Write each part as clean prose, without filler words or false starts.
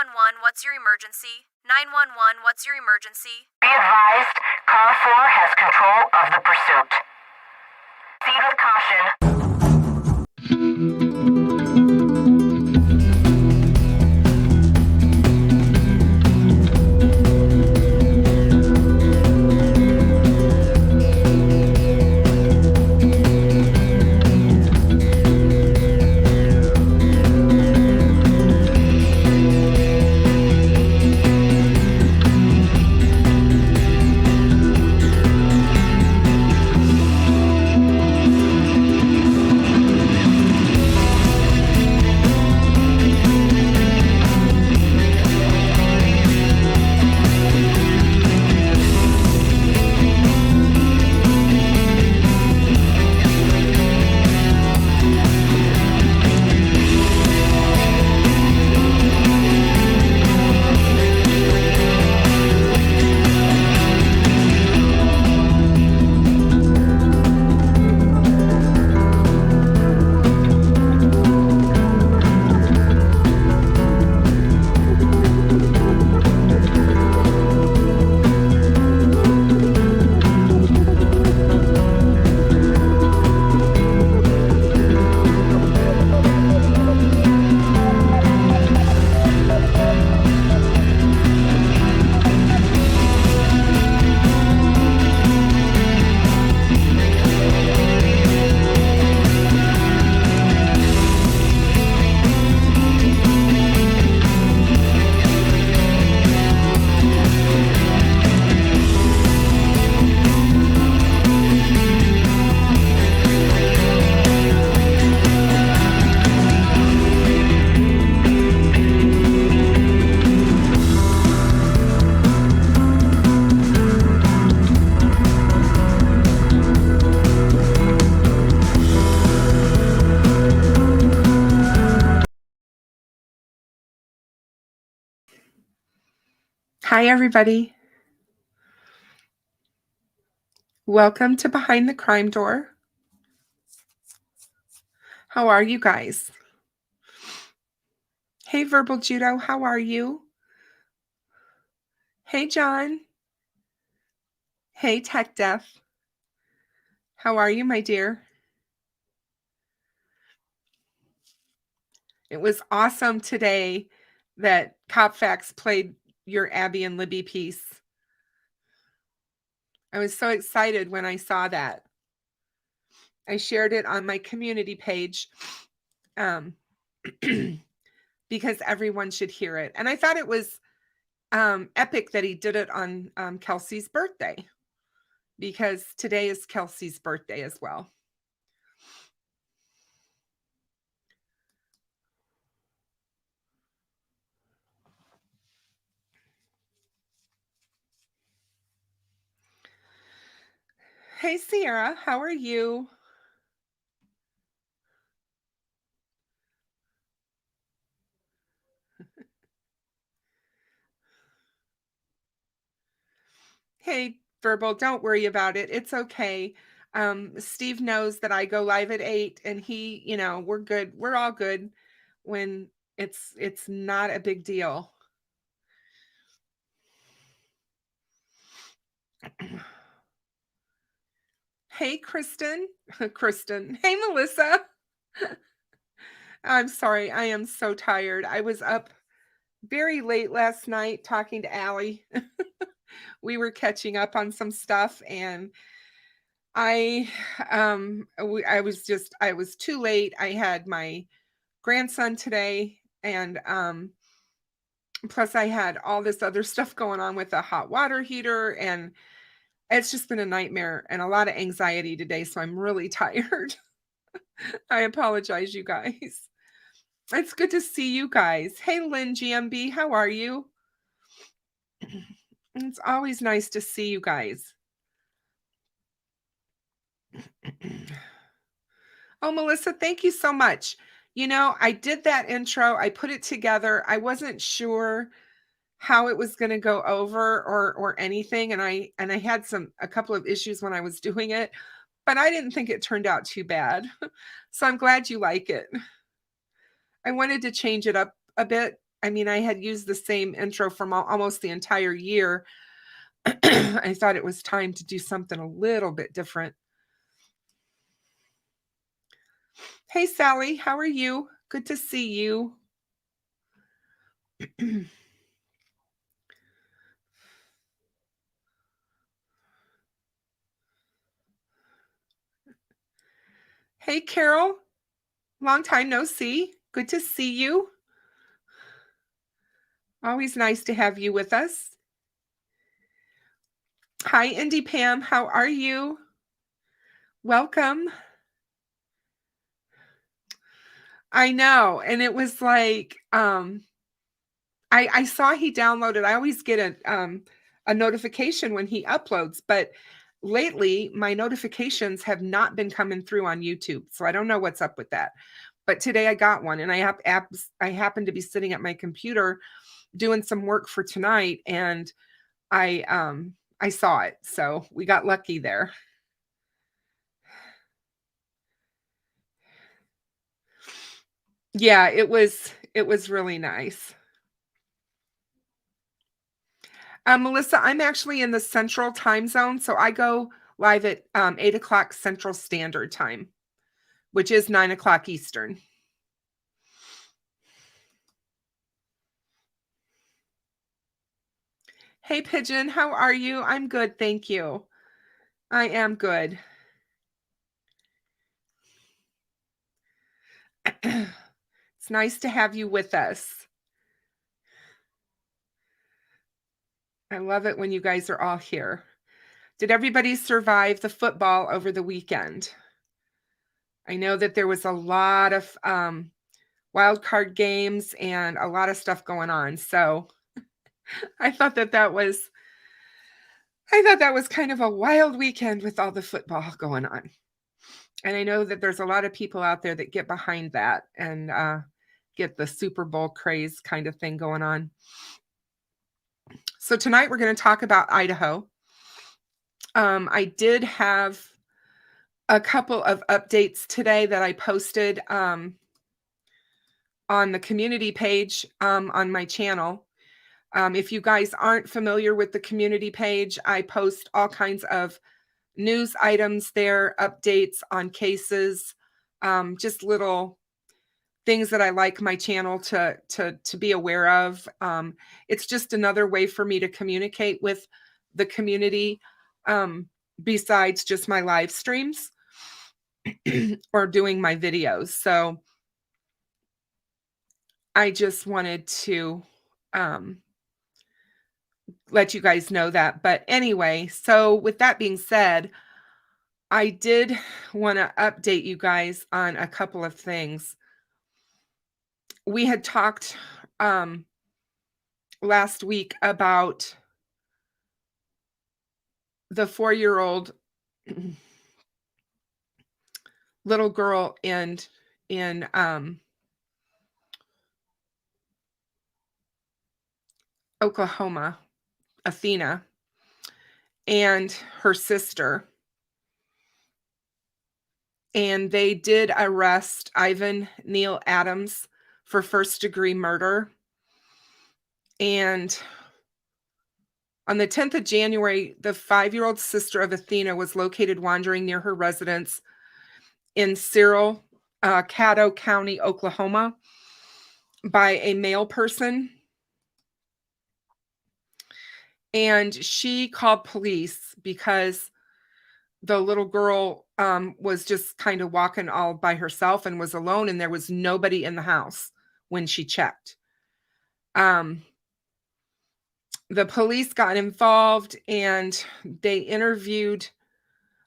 911, what's your emergency? 911, what's your emergency? Be advised, car 4 has control of the pursuit. Proceed with caution. Hi, everybody. Welcome to Behind the Crime Door. How are you guys? Hey, Verbal Judo, how are you? Hey, John. Hey, Tech Deaf. How are you, my dear? It was awesome today that Cop Facts played your Abby and Libby piece. I was so excited when I saw that. I shared it on my community page because everyone should hear it. And I thought it was epic that he did it on Kelsey's birthday, because today is Kelsey's birthday as well. Hey, Sierra, how are you? Hey, Verbal, don't worry about it. It's okay. Steve knows that I go live at 8, and he, we're good. We're all good when it's not a big deal. Hey, Kristen. Kristen. Hey, Melissa. I'm sorry. I am so tired. I was up very late last night talking to Allie. We were catching up on some stuff, and I was too late. I had my grandson today, and plus I had all this other stuff going on with the hot water heater, and it's just been a nightmare and a lot of anxiety today, so I'm really tired. I apologize, you guys. It's good to see you guys. Hey, Lynn GMB, how are you? It's always nice to see you guys. Oh, Melissa, thank you so much. I did that intro. I put it together. I wasn't sure how it was going to go over or anything, and I had a couple of issues when I was doing it, but I didn't think it turned out too bad. So I'm glad you like it. I wanted to change it up a bit. I mean, I had used the same intro from almost the entire year. I thought it was time to do something a little bit different. Hey, Sally, how are you? Good to see you. Hey, Carol, long time no see. Good to see you. Always nice to have you with us. Hi, Indy Pam, how are you? Welcome. I know, and it was like, I saw he downloaded. I always get a notification when he uploads, but lately my notifications have not been coming through on YouTube, so I don't know what's up with that. But today I got one, and I happened to be sitting at my computer doing some work for tonight, and I saw it, so we got lucky there. Yeah, it was really nice. Melissa, I'm actually in the Central Time Zone, so I go live at 8 o'clock Central Standard Time, which is 9 o'clock Eastern. Hey, Pigeon, how are you? I'm good, thank you. I am good. It's nice to have you with us. I love it when you guys are all here. Did everybody survive the football over the weekend? I know that there was a lot of wild card games and a lot of stuff going on. So I thought that was kind of a wild weekend with all the football going on. And I know that there's a lot of people out there that get behind that and get the Super Bowl craze kind of thing going on. So tonight we're going to talk about Idaho. I did have a couple of updates today that I posted on the community page on my channel. If you guys aren't familiar with the community page, I post all kinds of news items there, updates on cases, just little things that I like my channel to be aware of. It's just another way for me to communicate with the community besides just my live streams or doing my videos. So I just wanted to let you guys know that. But anyway, so with that being said, I did want to update you guys on a couple of things. We had talked last week about the 4-year-old little girl in Oklahoma, Athena, and her sister. And they did arrest Ivan Neil Adams for first-degree murder. And on the 10th of January, the 5-year-old sister of Athena was located wandering near her residence in Cyril, Latah County, Oklahoma, by a male person. And she called police because the little girl was just kind of walking all by herself and was alone, and there was nobody in the house when she checked. The police got involved and they interviewed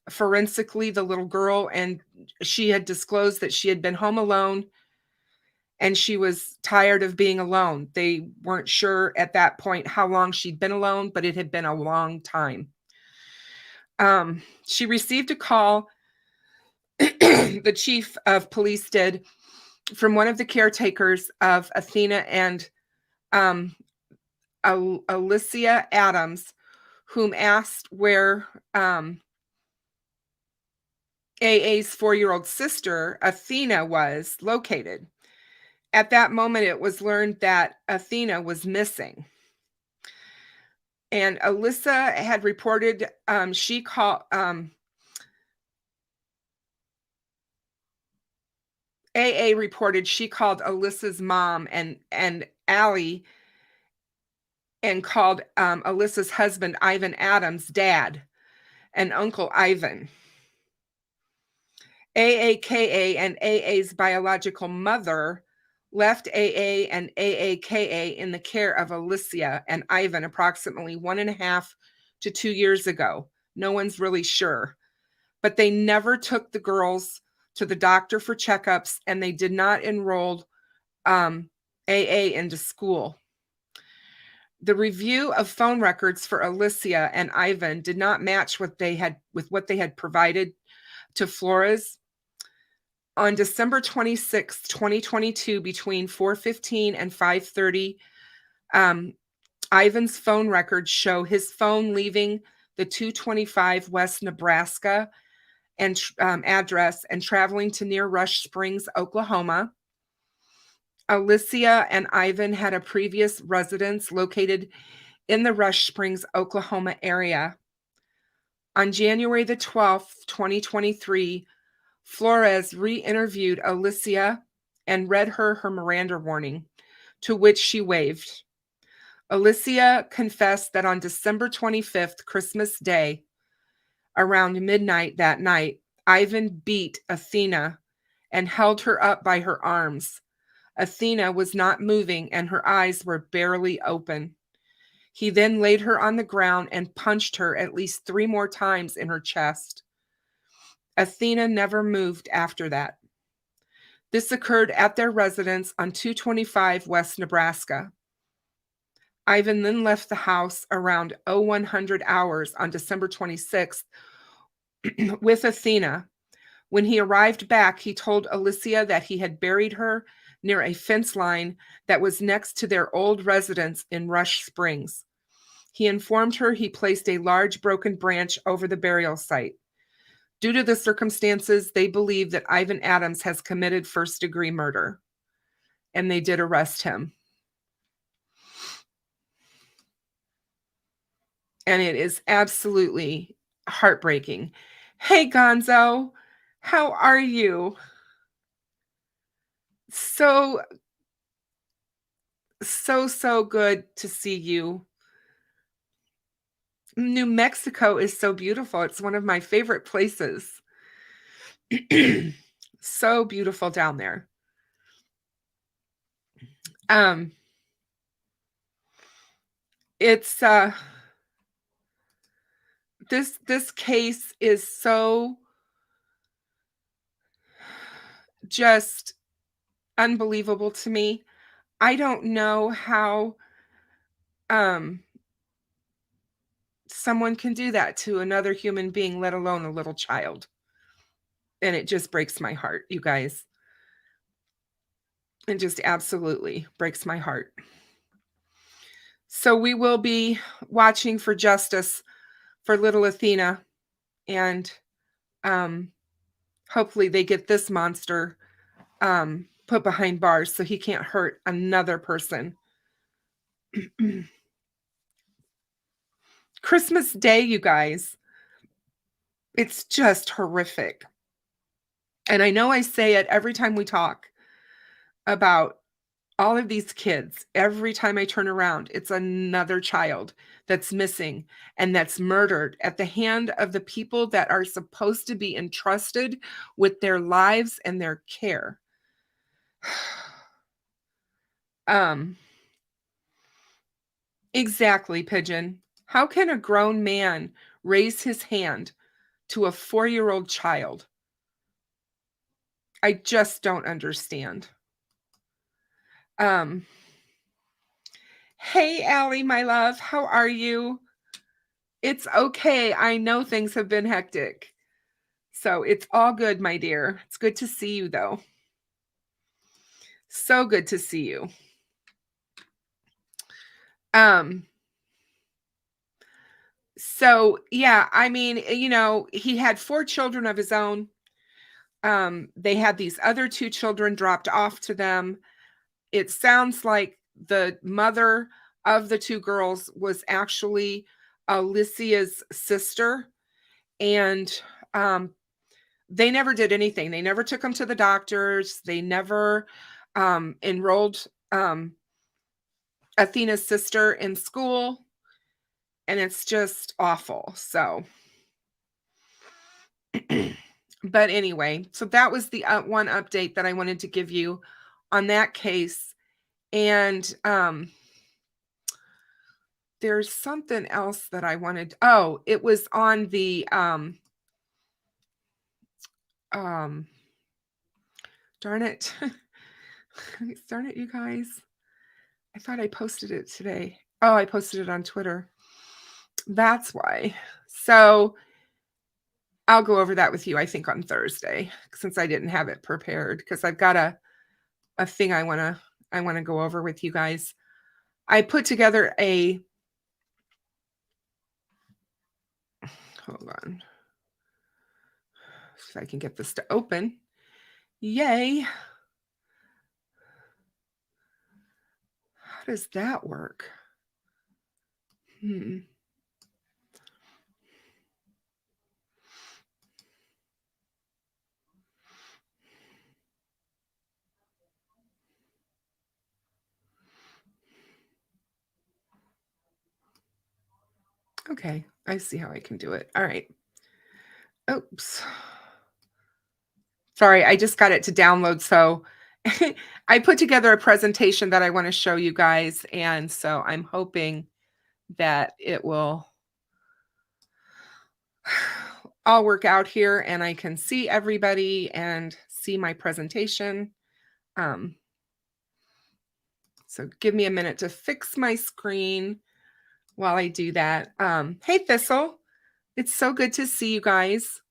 forensically the little girl, and she had disclosed that she had been home alone and she was tired of being alone. They weren't sure at that point how long she'd been alone, but it had been a long time. She received a call, the chief of police did, from one of the caretakers of Athena and Alicia Adams, whom asked where AA's 4-year-old sister, Athena, was located. At that moment, it was learned that Athena was missing. And Alyssa had reported, she called, AA reported she called Alyssa's mom and Allie and called Alyssa's husband, Ivan Adams, dad, and Uncle Ivan. AAKA and AA's biological mother left AA and AAKA in the care of Alicia and Ivan approximately 1.5 to 2 years ago. No one's really sure. But they never took the girls to the doctor for checkups, and they did not enroll AA into school. The review of phone records for Alicia and Ivan did not match what they had provided to Flores. On December 26, 2022, between 4:15 and 5:30, Ivan's phone records show his phone leaving the 225 West Nebraska and address and traveling to near Rush Springs, Oklahoma. Alicia and Ivan had a previous residence located in the Rush Springs, Oklahoma area. On January the 12th, 2023, Flores re-interviewed Alicia and read her Miranda warning, to which she waived. Alicia confessed that on December 25th, Christmas Day, around midnight that night, Ivan beat Athena and held her up by her arms. Athena was not moving and her eyes were barely open. He then laid her on the ground and punched her at least 3 more times in her chest. Athena never moved after that. This occurred at their residence on 225 West Nebraska. Ivan then left the house around 0100 hours on December 26th with Athena. When he arrived back, he told Alicia that he had buried her near a fence line that was next to their old residence in Rush Springs. He informed her he placed a large broken branch over the burial site. Due to the circumstances, they believe that Ivan Adams has committed first-degree murder, and they did arrest him. And it is absolutely heartbreaking. Hey, Gonzo, how are you? So good to see you. New Mexico is so beautiful. It's one of my favorite places. So beautiful down there. It's this case is so just unbelievable to me. I don't know how someone can do that to another human being, let alone a little child. And it just breaks my heart, you guys. It just absolutely breaks my heart. So we will be watching for justice for little Athena, and hopefully they get this monster put behind bars so he can't hurt another person. Christmas Day, you guys, it's just horrific. And I know I say it every time we talk about all of these kids. Every time I turn around, it's another child that's missing and that's murdered at the hand of the people that are supposed to be entrusted with their lives and their care. Exactly, Pigeon. How can a grown man raise his hand to a 4-year-old child? I just don't understand. Hey, Allie, my love, how are you? It's okay. I know things have been hectic. So it's all good, my dear. It's good to see you, though. So good to see you. So, yeah, I mean, he had 4 children of his own. They had these other 2 children dropped off to them. it sounds like the mother of the two girls was actually Alicia's sister, and they never did anything. They never took them to the doctors. They never enrolled Athena's sister in school, and it's just awful. So, but anyway, so that was the one update that I wanted to give you on that case. And there's something else that I wanted. Oh, it was on the darn it. Darn it, you guys. I thought I posted it today. Oh, I posted it on Twitter. That's why. So I'll go over that with you, I think, on Thursday, since I didn't have it prepared, because I've got a thing I want to go over with you guys. I put together a, hold on, if I can get this to open. Yay. How does that work? Okay, I see how I can do it. All right. Oops. Sorry, I just got it to download. So I put together a presentation that I want to show you guys. And so I'm hoping that it will all work out here and I can see everybody and see my presentation. So give me a minute to fix my screen while I do that. Hey, Thistle. It's so good to see you guys.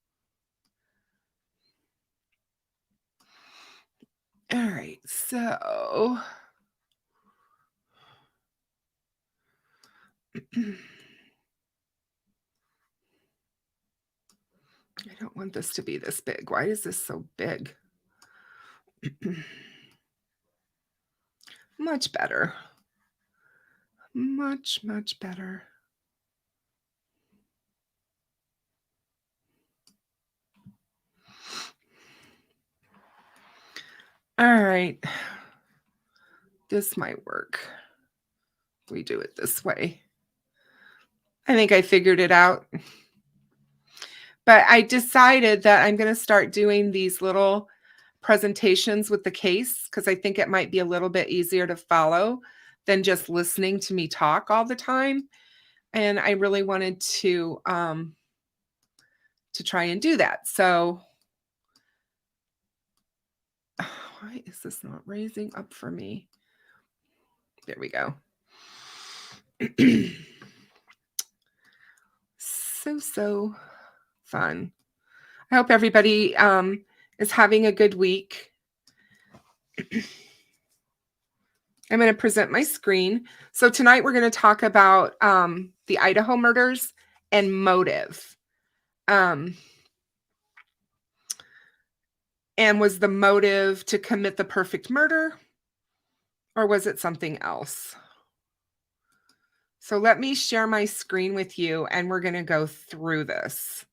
All right, so I don't want this to be this big. Why is this so big? Much better. Much, much better. All right. This might work. We do it this way. I think I figured it out. But I decided that I'm going to start doing these little presentations with the case because I think it might be a little bit easier to follow than just listening to me talk all the time. And I really wanted to try and do that. So why is this not raising up for me? There we go. So fun. I hope everybody is having a good week. I'm going to present my screen. So tonight we're going to talk about the Idaho murders and motive. And was the motive to commit the perfect murder, or was it something else? So let me share my screen with you, and we're going to go through this.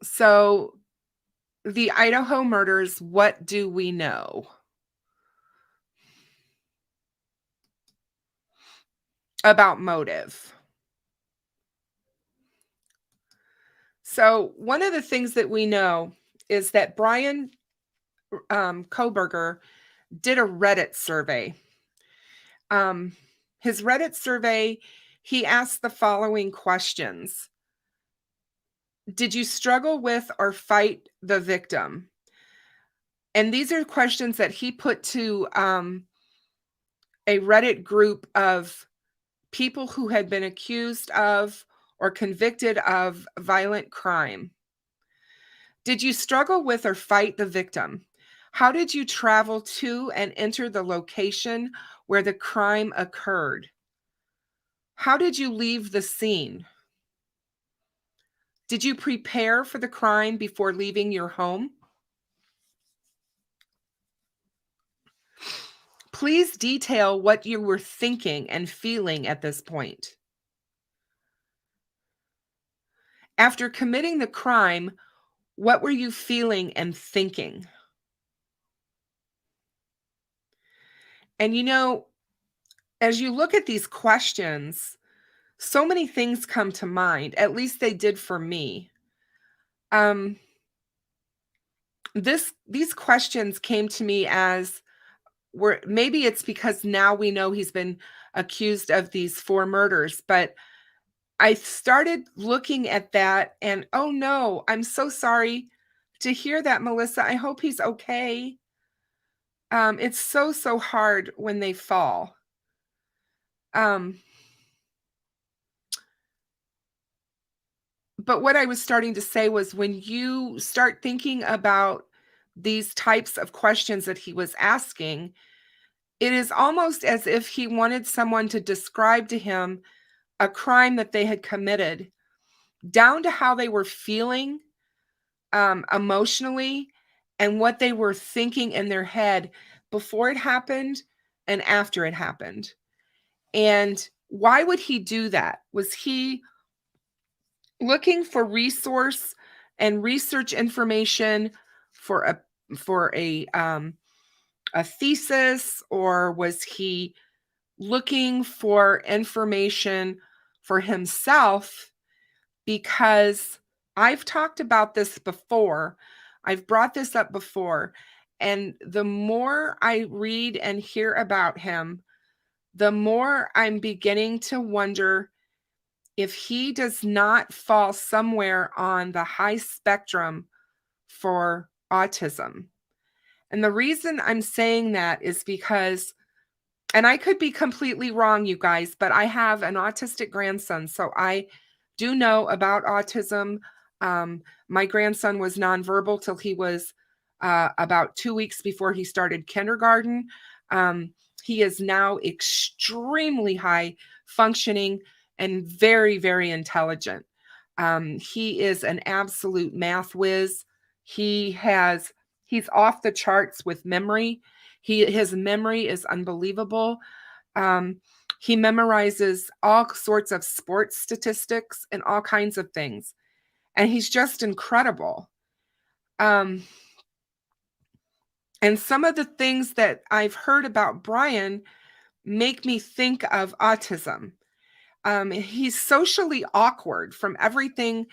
So the Idaho murders, what do we know about motive? So one of the things that we know is that Bryan Kohberger did a Reddit survey. His Reddit survey, he asked the following questions. Did you struggle with or fight the victim? And these are questions that he put to a Reddit group of people who had been accused of or convicted of violent crime. Did you struggle with or fight the victim? How did you travel to and enter the location where the crime occurred? How did you leave the scene? Did you prepare for the crime before leaving your home? Please detail what you were thinking and feeling at this point. After committing the crime, what were you feeling and thinking? And as you look at these questions, so many things come to mind. At least they did for me. These questions came to me as maybe it's because now we know he's been accused of these 4 murders, but I started looking at that and, oh no, I'm so sorry to hear that, Melissa. I hope he's okay. It's so hard when they fall. But what I was starting to say was, when you start thinking about these types of questions that he was asking, it is almost as if he wanted someone to describe to him a crime that they had committed, down to how they were feeling emotionally and what they were thinking in their head before it happened and after it happened. And why would he do that? Was he looking for resource and research information for a thesis, or was he looking for information for himself? Because I've talked about this before. I've brought this up before. And the more I read and hear about him, the more I'm beginning to wonder if he does not fall somewhere on the high spectrum for autism. And the reason I'm saying that is because, and I could be completely wrong, you guys, but I have an autistic grandson, so I do know about autism. My grandson was nonverbal till he was about 2 weeks before he started kindergarten. He is now extremely high functioning and very, very intelligent. He is an absolute math whiz. He's off the charts with memory. His memory is unbelievable. He memorizes all sorts of sports statistics and all kinds of things. And he's just incredible. And some of the things that I've heard about Bryan make me think of autism. He's socially awkward. From everything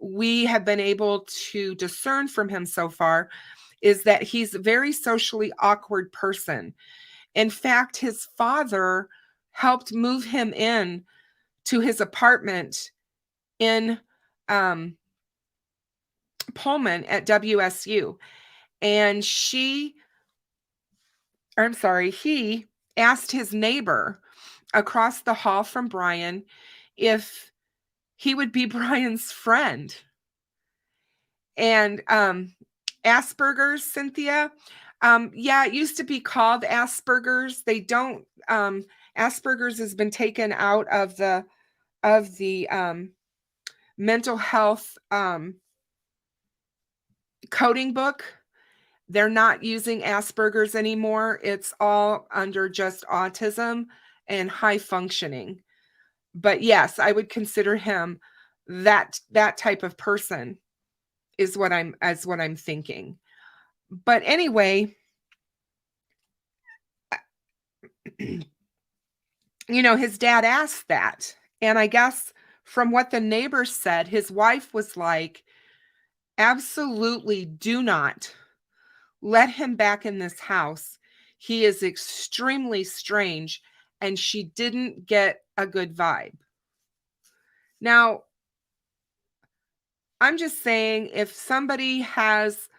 we have been able to discern from him so far, is that he's a very socially awkward person. In fact, his father helped move him in to his apartment in Pullman at WSU. And he asked his neighbor across the hall from Bryan if he would be Bryan's friend. And Asperger's, Cynthia. Yeah, it used to be called Asperger's. They don't, Asperger's has been taken out of the mental health coding book. They're not using Asperger's anymore. It's all under just autism and high functioning. But yes, I would consider him that type of person is what I'm thinking. But anyway, his dad asked that. And I guess from what the neighbors said, his wife was like, absolutely do not let him back in this house. He is extremely strange. And she didn't get a good vibe. Now, I'm just saying, if somebody has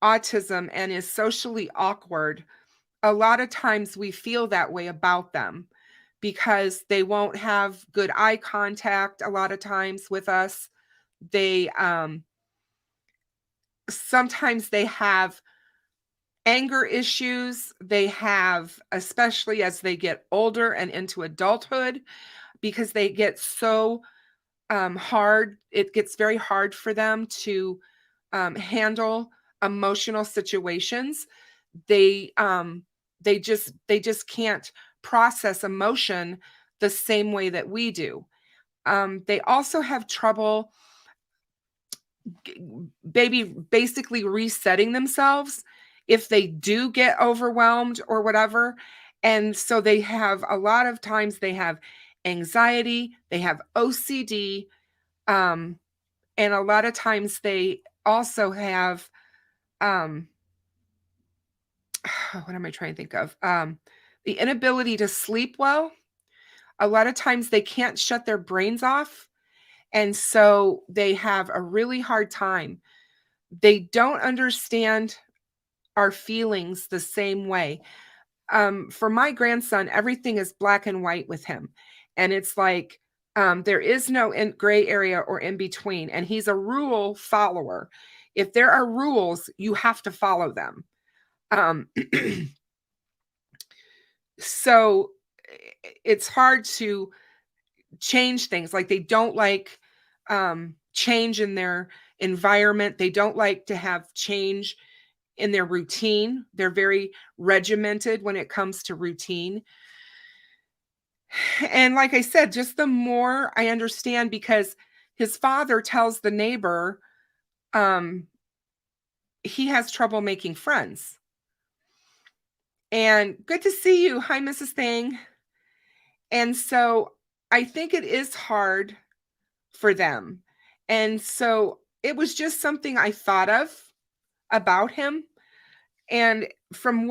autism and is socially awkward, a lot of times we feel that way about them because they won't have good eye contact a lot of times with us. They sometimes they have anger issues. They have, especially as they get older and into adulthood, because they get so hard. It gets very hard for them to handle emotional situations. They just can't process emotion the same way that we do. They also have trouble basically resetting themselves if they do get overwhelmed or whatever. And so they have a lot of times they have anxiety, they have OCD, and a lot of times they also have what am I trying to think of? The inability to sleep well. A lot of times they can't shut their brains off. And so they have a really hard time. They don't understand our feelings the same way. For my grandson, everything is black and white with him. And it's like there is no gray area or in between. And he's a rule follower. If there are rules, you have to follow them. So it's hard to change things. Like they don't like change in their environment. They don't like to have change in their routine. They're very regimented when it comes to routine. And like I said, just the more I understand, because his father tells the neighbor he has trouble making friends. And good to see you. Hi, Mrs. Thing. And so I think it is hard for them. And so it was just something I thought of about him. And from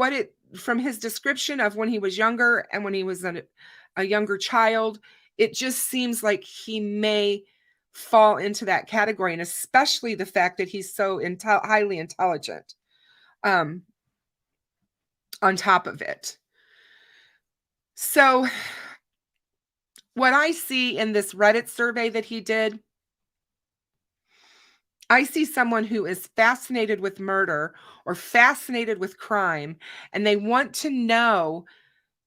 his description of when he was younger and when he was a younger child, it just seems like he may fall into that category. And especially the fact that he's so highly intelligent on top of it. So what I see in this Reddit survey that he did, I see someone who is fascinated with murder or fascinated with crime, and they want to know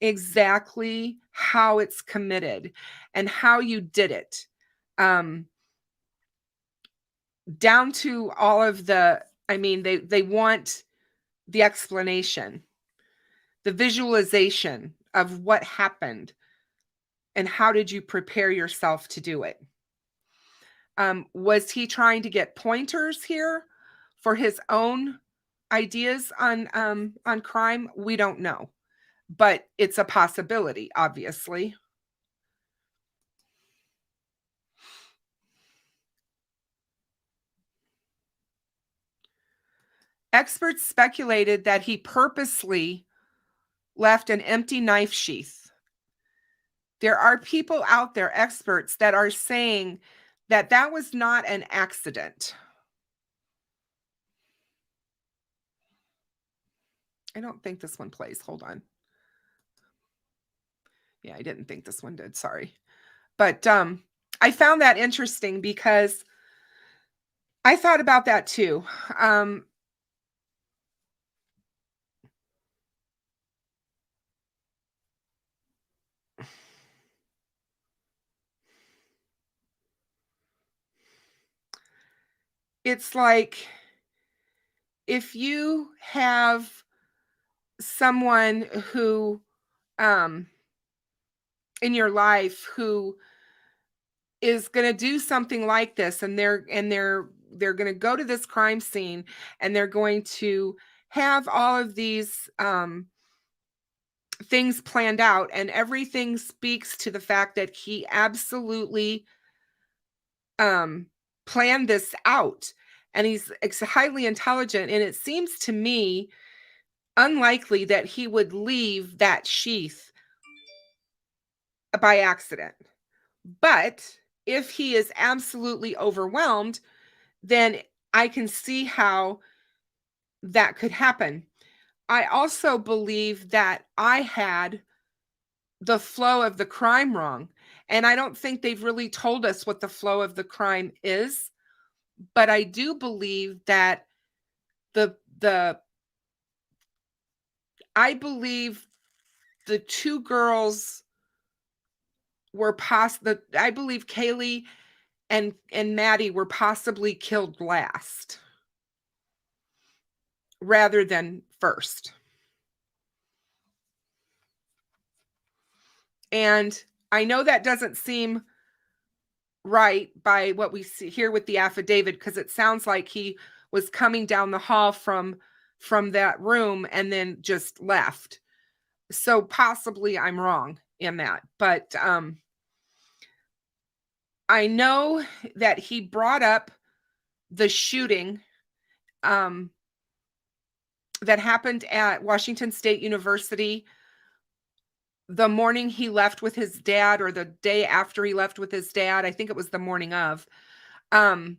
exactly how it's committed and how you did it. Down to all of the, they want the explanation, the visualization of what happened and how did you prepare yourself to do it. Was he trying to get pointers here for his own ideas on crime? We don't know, but it's a possibility, obviously. Experts speculated that he purposely left an empty knife sheath. There are people out there, experts, that are saying that that was not an accident. I don't think this one plays. Hold on. Yeah, I didn't think this one did. Sorry. But I found that interesting because I thought about that too. It's like if you have someone who in your life who is going to do something like this, and they're going to go to this crime scene, and they're going to have all of these things planned out, and everything speaks to the fact that he absolutely planned this out, and he's highly intelligent, and it seems to me unlikely that he would leave that sheath by accident. But if he is absolutely overwhelmed, then I can see how that could happen. I also believe that I had the flow of the crime wrong. And I don't think they've really told us what the flow of the crime is. But I do believe that I believe the two girls were I believe Kaylee and Maddie were possibly killed last rather than first. And I know that doesn't seem right by what we see here with the affidavit, because it sounds like he was coming down the hall from that room and then just left. So possibly I'm wrong in that, but I know that he brought up the shooting that happened at Washington State University the morning he left with his dad, or the day after he left with his dad. I think it was the morning of. And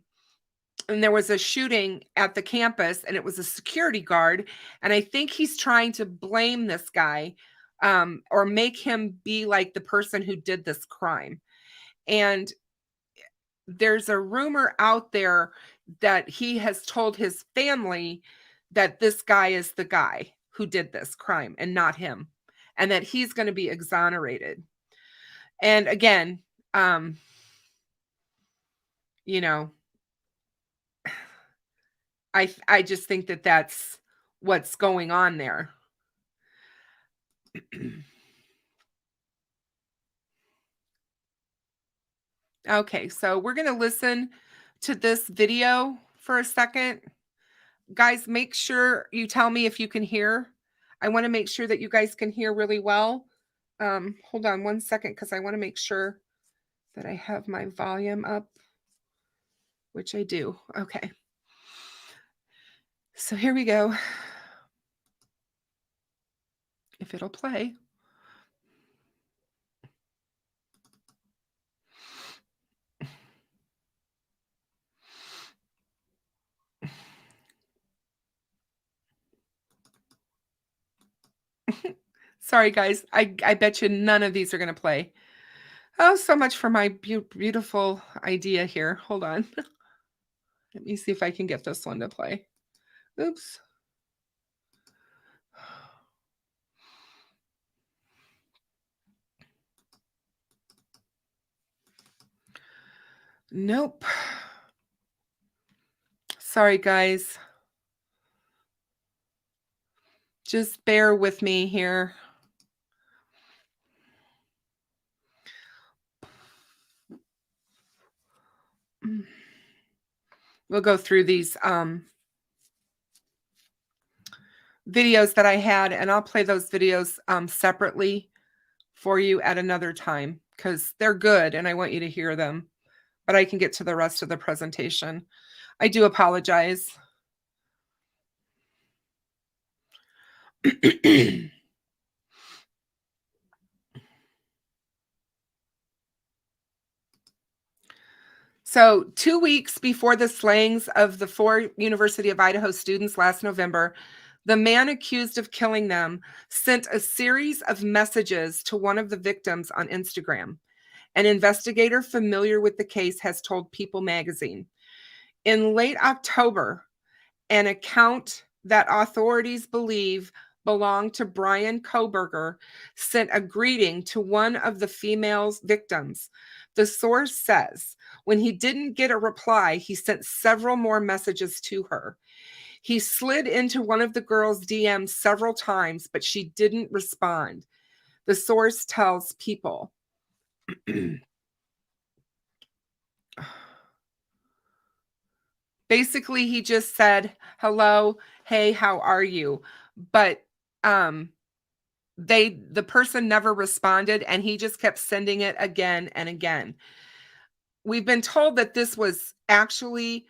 there was a shooting at the campus, and it was a security guard. And I think he's trying to blame this guy, or make him be like the person who did this crime. And there's a rumor out there that he has told his family that this guy is the guy who did this crime and not him, and that he's going to be exonerated. And again, you know, I just think that that's what's going on there. Okay, so we're going to listen to this video for a second. Guys, make sure you tell me if you can hear. I want to make sure that you guys can hear really well. Hold on one second, because I want to make sure that I have my volume up, which I do. Okay. So here we go. If it'll play. Sorry, guys. I bet you none of these are going to play. Oh, so much for my beautiful idea here. Hold on. Let me see if I can get this one to play. Oops. Nope. Sorry, guys. Just bear with me here. We'll go through these videos that I had, and I'll play those videos separately for you at another time, because they're good and I want you to hear them, but I can get to the rest of the presentation. I do apologize. So 2 weeks before the slayings of the 4 University of Idaho students last November, the man accused of killing them sent a series of messages to one of the victims on Instagram. An investigator familiar with the case has told People magazine. In late October, an account that authorities believe belonged to Bryan Kohberger sent a greeting to one of the female's victims. The source says when he didn't get a reply, he sent several more messages to her. He slid into one of the girl's DMs several times, but she didn't respond. The source tells People. Basically, he just said, hello, hey, how are you? But the person never responded, and he just kept sending it again and again. We've been told that this was actually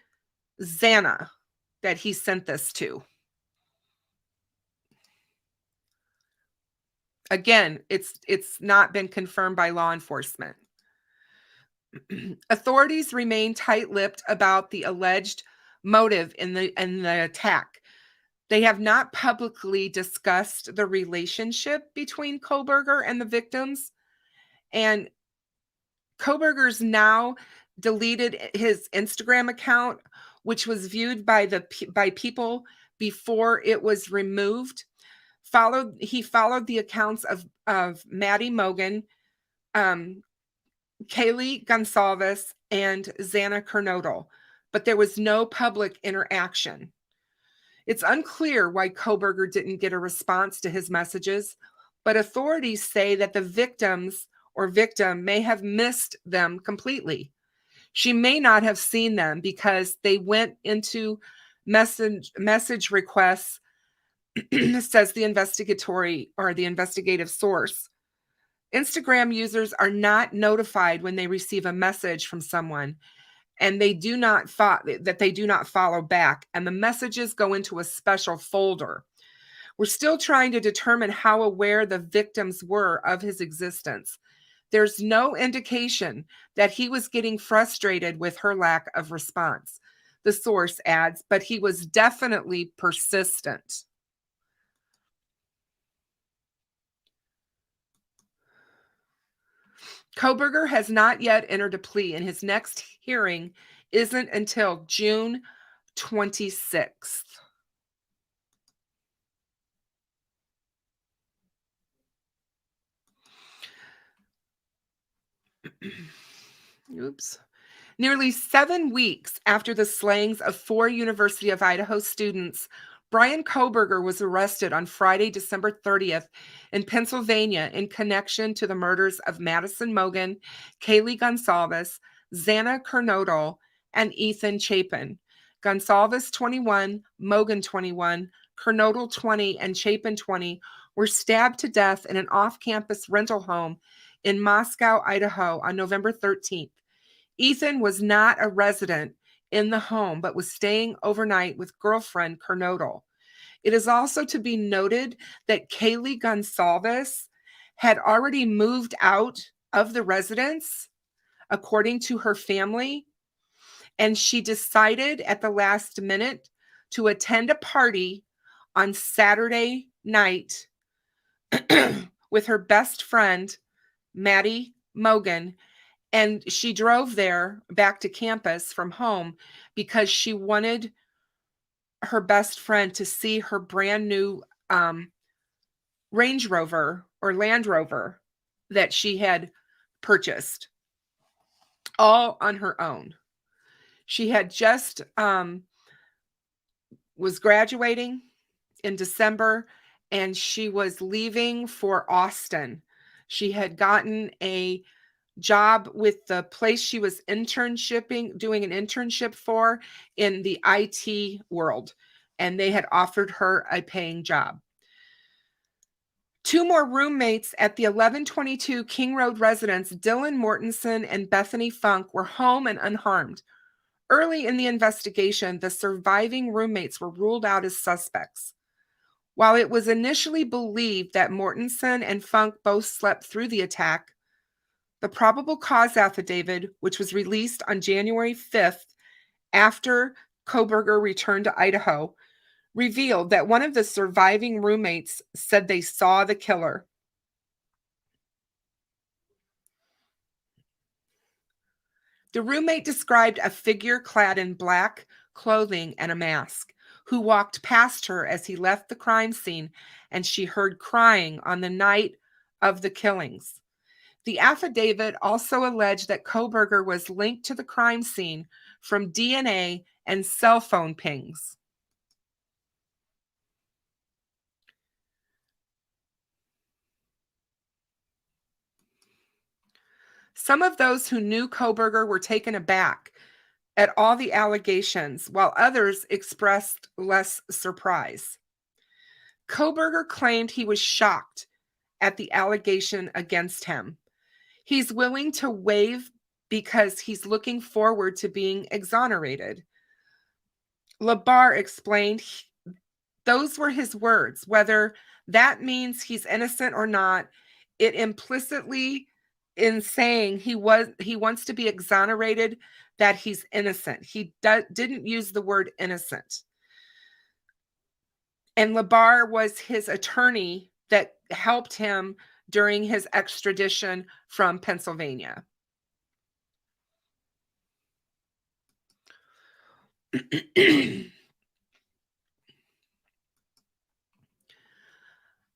Xana that he sent this to. Again, it's not been confirmed by law enforcement. Authorities remain tight-lipped about the alleged motive in the attack. They have not publicly discussed the relationship between Kohberger and the victims. And Kohberger's now deleted his Instagram account, which was viewed by people before it was removed. He followed the accounts of Madison Mogen, Kaylee Goncalves and Xana Kernodle, but there was no public interaction. It's unclear why Kohberger didn't get a response to his messages, but authorities say that the victims or victim may have missed them completely. She may not have seen them because they went into message requests, says the investigatory or the investigative source. Instagram users are not notified when they receive a message from someone, and they do not follow back, and the messages go into a special folder. We're still trying to determine how aware the victims were of his existence. There's no indication that he was getting frustrated with her lack of response, the source adds, but he was definitely persistent. Kohberger has not yet entered a plea, and his next hearing isn't until June 26th. Oops. Nearly 7 weeks after the slayings of 4 University of Idaho students, Bryan Kohberger was arrested on Friday, December 30th in Pennsylvania in connection to the murders of Madison Mogen, Kaylee Goncalves, Xana Kernodle, and Ethan Chapin. Goncalves 21, Mogen 21, Kernodle 20, and Chapin 20 were stabbed to death in an off-campus rental home in Moscow, Idaho on November 13th. Ethan was not a resident in the home, but was staying overnight with girlfriend Kernodle. It is also to be noted that Kaylee Goncalves had already moved out of the residence, according to her family, and she decided at the last minute to attend a party on Saturday night with her best friend, Madison Mogen, and she drove there back to campus from home because she wanted her best friend to see her brand new Range Rover or Land Rover that she had purchased, all on her own. She had just was graduating in December, and she was leaving for Austin. She had gotten a job with the place she was doing an internship for in the IT world, and they had offered her a paying job. 2 more roommates at the 1122 King Road residence, Dylan Mortensen and Bethany Funk, were home and unharmed. Early in the investigation, the surviving roommates were ruled out as suspects. While it was initially believed that Mortensen and Funk both slept through the attack, the probable cause affidavit, which was released on January 5th after Kohberger returned to Idaho, revealed that one of the surviving roommates said they saw the killer. The roommate described a figure clad in black clothing and a mask, who walked past her as he left the crime scene, and she heard crying on the night of the killings. The affidavit also alleged that Kohberger was linked to the crime scene from DNA and cell phone pings. Some of those who knew Kohberger were taken aback at all the allegations, while others expressed less surprise. Kohberger claimed he was shocked at the allegation against him. He's willing to waive because he's looking forward to being exonerated. Labar explained those were his words. Whether that means he's innocent or not, it implicitly, in saying he wants to be exonerated, that he's innocent. He didn't use the word innocent. And Labar was his attorney that helped him during his extradition from Pennsylvania.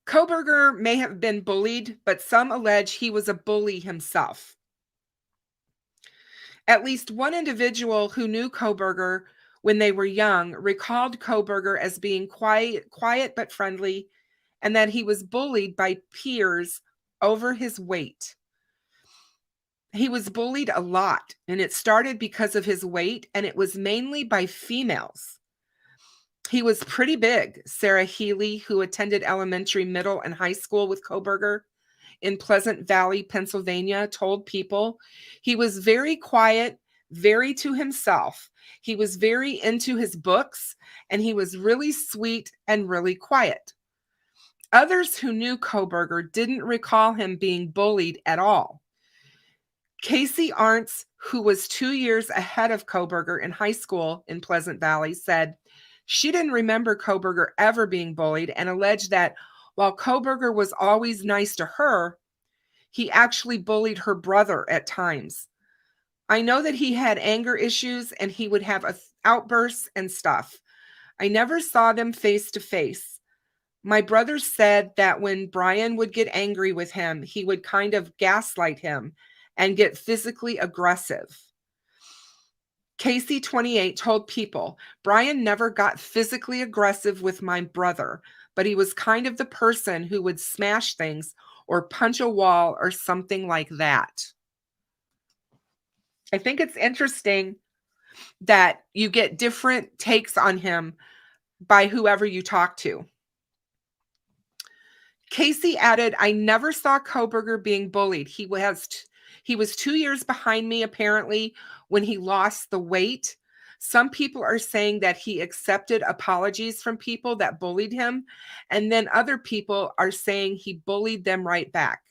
Kohberger may have been bullied, but some allege he was a bully himself. At least one individual who knew Kohberger when they were young recalled Kohberger as being quiet but friendly, and that he was bullied by peers over his weight. He was bullied a lot, and it started because of his weight, and it was mainly by females. He was pretty big. Sarah Healy, who attended elementary, middle, and high school with Kohberger in Pleasant Valley, Pennsylvania, told people he was very quiet, very to himself. He was very into his books, and he was really sweet and really quiet. Others who knew Kohberger didn't recall him being bullied at all. Casey Arntz, who was 2 years ahead of Kohberger in high school in Pleasant Valley, said she didn't remember Kohberger ever being bullied, and alleged that while Kohberger was always nice to her, he actually bullied her brother at times. I know that he had anger issues and he would have outbursts and stuff. I never saw them face to face. My brother said that when Bryan would get angry with him, he would kind of gaslight him and get physically aggressive. Casey, 28, told people, Bryan never got physically aggressive with my brother, but he was kind of the person who would smash things or punch a wall or something like that. I think it's interesting that you get different takes on him by whoever you talk to. Casey added, I never saw Kohberger being bullied. He was 2 years behind me, apparently, when he lost the weight. Some people are saying that he accepted apologies from people that bullied him, and then other people are saying he bullied them right back.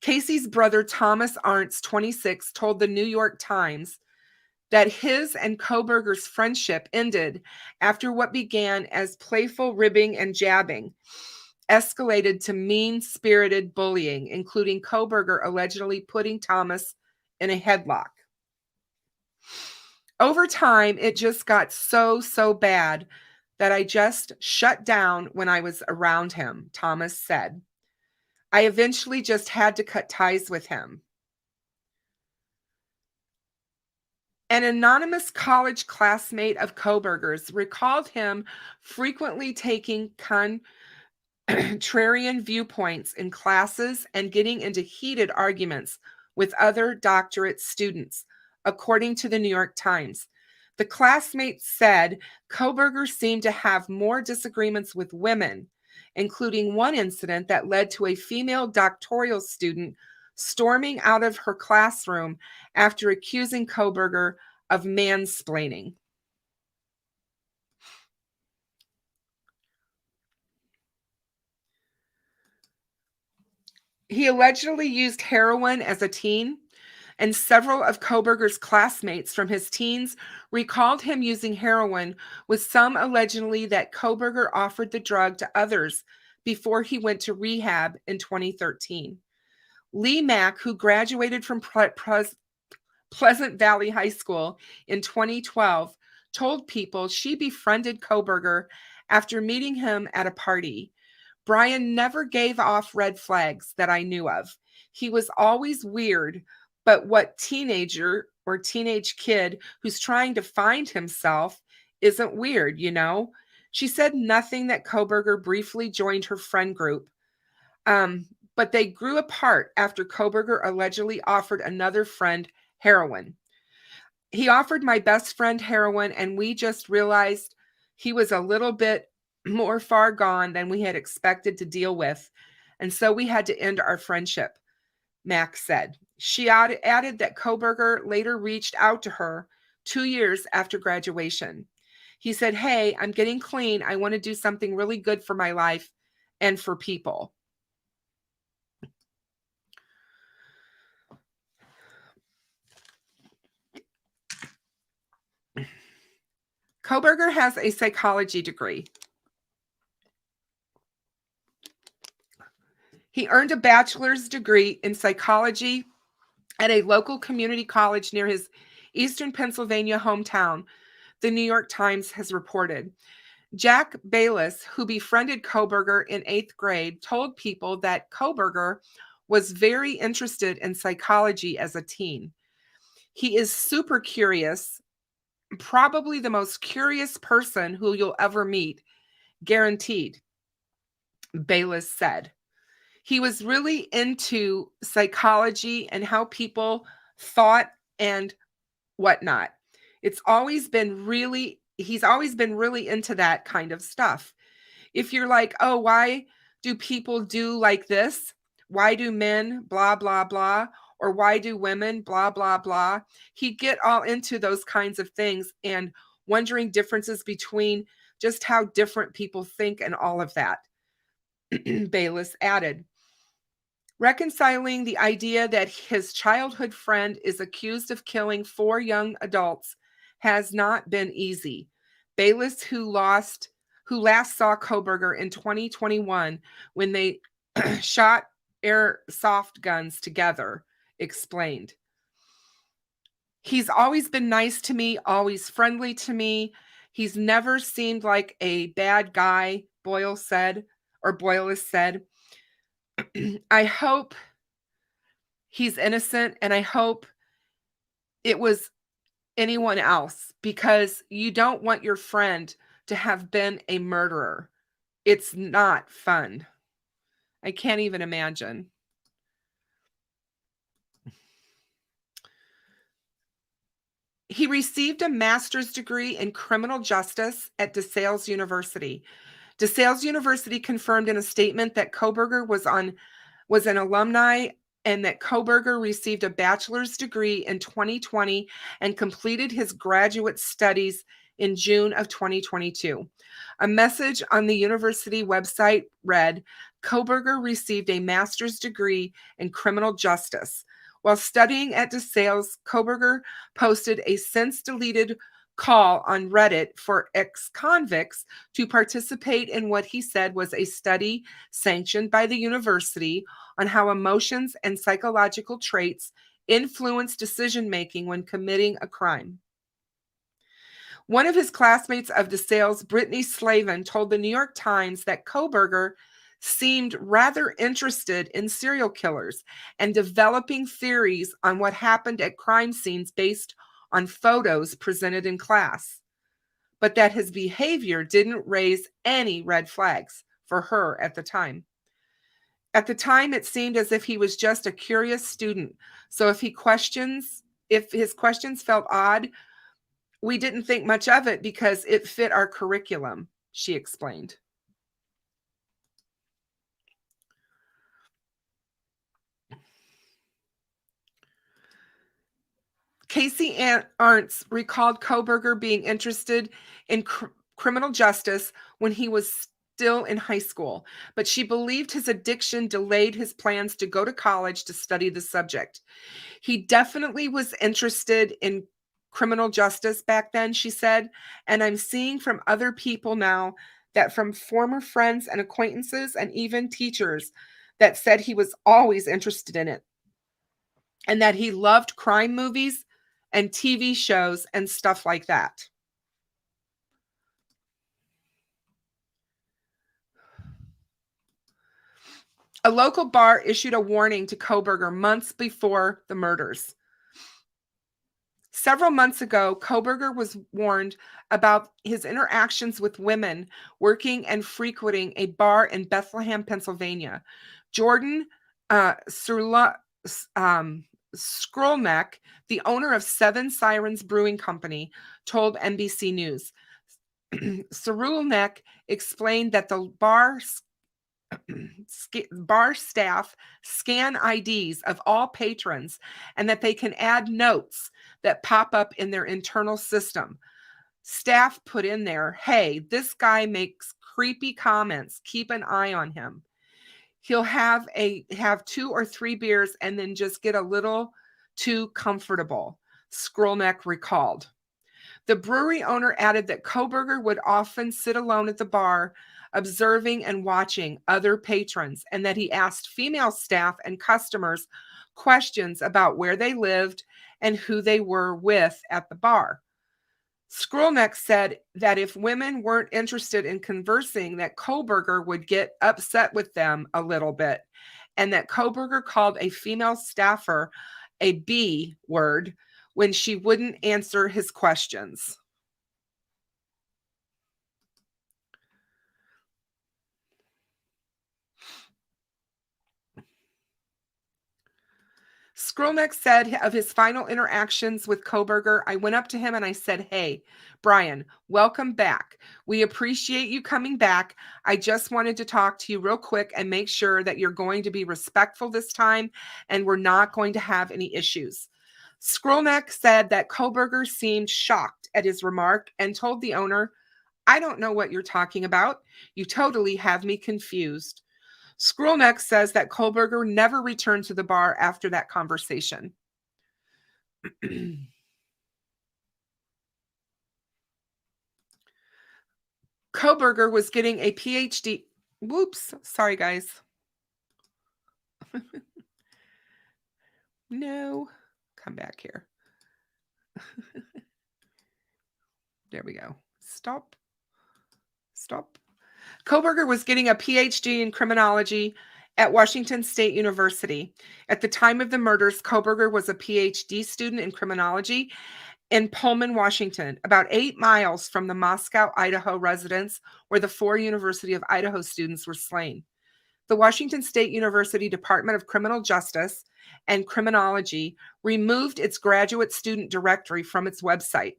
Casey's brother, Thomas Arntz, 26, told the New York Times that his and Kohberger's friendship ended after what began as playful ribbing and jabbing escalated to mean-spirited bullying, including Kohberger allegedly putting Thomas in a headlock. Over time, it just got so bad that I just shut down when I was around him, Thomas said. I eventually just had to cut ties with him. An anonymous college classmate of Kohberger's recalled him frequently taking contrarian viewpoints in classes and getting into heated arguments with other doctorate students, according to the New York Times. The classmate said Kohberger seemed to have more disagreements with women, including one incident that led to a female doctoral student storming out of her classroom after accusing Kohberger of mansplaining. He allegedly used heroin as a teen, and several of Kohberger's classmates from his teens recalled him using heroin, with some allegedly that Kohberger offered the drug to others before he went to rehab in 2013. Lee Mack, who graduated from Pleasant Valley High School in 2012, told people she befriended Kohberger after meeting him at a party. Bryan never gave off red flags that I knew of. He was always weird, but what teenager or teenage kid who's trying to find himself isn't weird, you know? She said nothing that Kohberger briefly joined her friend group, but they grew apart after Kohberger allegedly offered another friend heroin. He offered my best friend heroin, and we just realized he was a little bit more far gone than we had expected to deal with, and so we had to end our friendship, Mack said. She added that Kohberger later reached out to her 2 years after graduation. He said, hey, I'm getting clean. I want to do something really good for my life and for people. Kohberger has a psychology degree. He earned a bachelor's degree in psychology at a local community college near his Eastern Pennsylvania hometown, the New York Times has reported. Jack Bayless, who befriended Kohberger in 8th grade, told people that Kohberger was very interested in psychology as a teen. He is super curious, probably the most curious person who you'll ever meet, guaranteed, Bayless said. He was really into psychology and how people thought and whatnot. He's always been really into that kind of stuff. If you're like, oh, why do people do like this? Why do men blah, blah, blah? Or why do women blah, blah, blah? He'd get all into those kinds of things and wondering differences between just how different people think and all of that. Bayless added, reconciling the idea that his childhood friend is accused of killing 4 young adults has not been easy. Bayless, who last saw Kohberger in 2021 when they shot airsoft guns together, explained. He's always been nice to me, always friendly to me. He's never seemed like a bad guy, Boyles said. I hope he's innocent, and I hope it was anyone else, because you don't want your friend to have been a murderer. It's not fun. I can't even imagine. He received a master's degree in criminal justice at DeSales University. DeSales University confirmed in a statement that Kohberger was an alumni and that Kohberger received a bachelor's degree in 2020 and completed his graduate studies in June of 2022. A message on the university website read, Kohberger received a master's degree in criminal justice. While studying at DeSales, Kohberger posted a since-deleted call on Reddit for ex-convicts to participate in what he said was a study sanctioned by the university on how emotions and psychological traits influence decision-making when committing a crime. One of his classmates of DeSales, Brittany Slavin, told the New York Times that Kohberger seemed rather interested in serial killers and developing theories on what happened at crime scenes based on photos presented in class, but that his behavior didn't raise any red flags for her at the time. At the time, it seemed as if he was just a curious student. So if his questions felt odd, we didn't think much of it because it fit our curriculum, she explained. Casey Arntz recalled Kohberger being interested in criminal justice when he was still in high school, but she believed his addiction delayed his plans to go to college to study the subject. He definitely was interested in criminal justice back then, she said, and I'm seeing from other people now that from former friends and acquaintances and even teachers that said he was always interested in it and that he loved crime movies and TV shows and stuff like that. A local bar issued a warning to Kohberger months before the murders. Several months ago, Kohberger was warned about his interactions with women working and frequenting a bar in Bethlehem, Pennsylvania. Jordan Skrulnek, the owner of Seven Sirens Brewing Company, told NBC News. Skrulnek explained that the bar staff scan IDs of all patrons and that they can add notes that pop up in their internal system. Staff put in there, hey, this guy makes creepy comments. Keep an eye on him. He'll have 2 or 3 beers and then just get a little too comfortable, Skrulnek recalled. The brewery owner added that Kohberger would often sit alone at the bar, observing and watching other patrons, and that he asked female staff and customers questions about where they lived and who they were with at the bar. Skrulnek said that if women weren't interested in conversing, that Kohberger would get upset with them a little bit, and that Kohberger called a female staffer a B word when she wouldn't answer his questions. Skrulnick said of his final interactions with Kohberger, I went up to him and I said, hey, Bryan, welcome back. We appreciate you coming back. I just wanted to talk to you real quick and make sure that you're going to be respectful this time and we're not going to have any issues. Skrulnick said that Kohberger seemed shocked at his remark and told the owner, I don't know what you're talking about. You totally have me confused. Skrulnick says that Kohberger never returned to the bar after that conversation. Kohberger was getting a PhD. Whoops. Sorry, guys. No. Come back here. There we go. Stop. Kohberger was getting a PhD in criminology at Washington State University. At the time of the murders, Kohberger was a PhD student in criminology in Pullman, Washington, about 8 miles from the Moscow, Idaho residence where the 4 University of Idaho students were slain. The Washington State University Department of Criminal Justice and Criminology removed its graduate student directory from its website.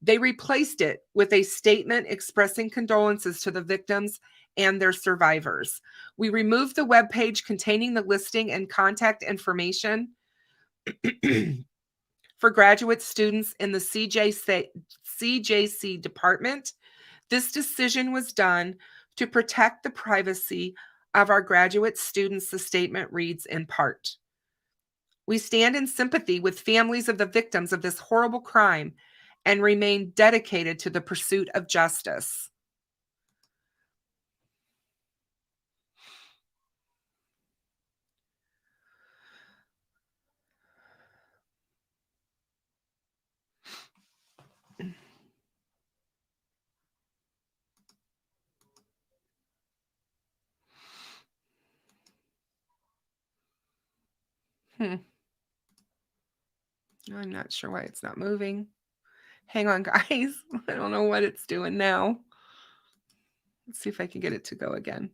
They replaced it with a statement expressing condolences to the victims and their survivors. We removed the webpage containing the listing and contact information for graduate students in the CJC department. This decision was done to protect the privacy of our graduate students, the statement reads in part. We stand in sympathy with families of the victims of this horrible crime and remain dedicated to the pursuit of justice. I'm not sure why it's not moving. Hang on, guys. I don't know what it's doing now. Let's see if I can get it to go again.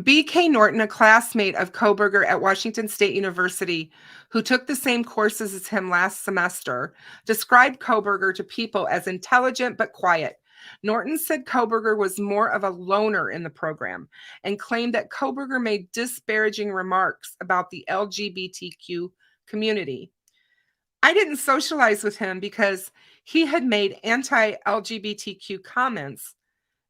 B.K. Norton, a classmate of Kohberger at Washington State University, who took the same courses as him last semester, described Kohberger to people as intelligent but quiet. Norton said Kohberger was more of a loner in the program and claimed that Kohberger made disparaging remarks about the LGBTQ community. I didn't socialize with him because he had made anti-LGBTQ comments,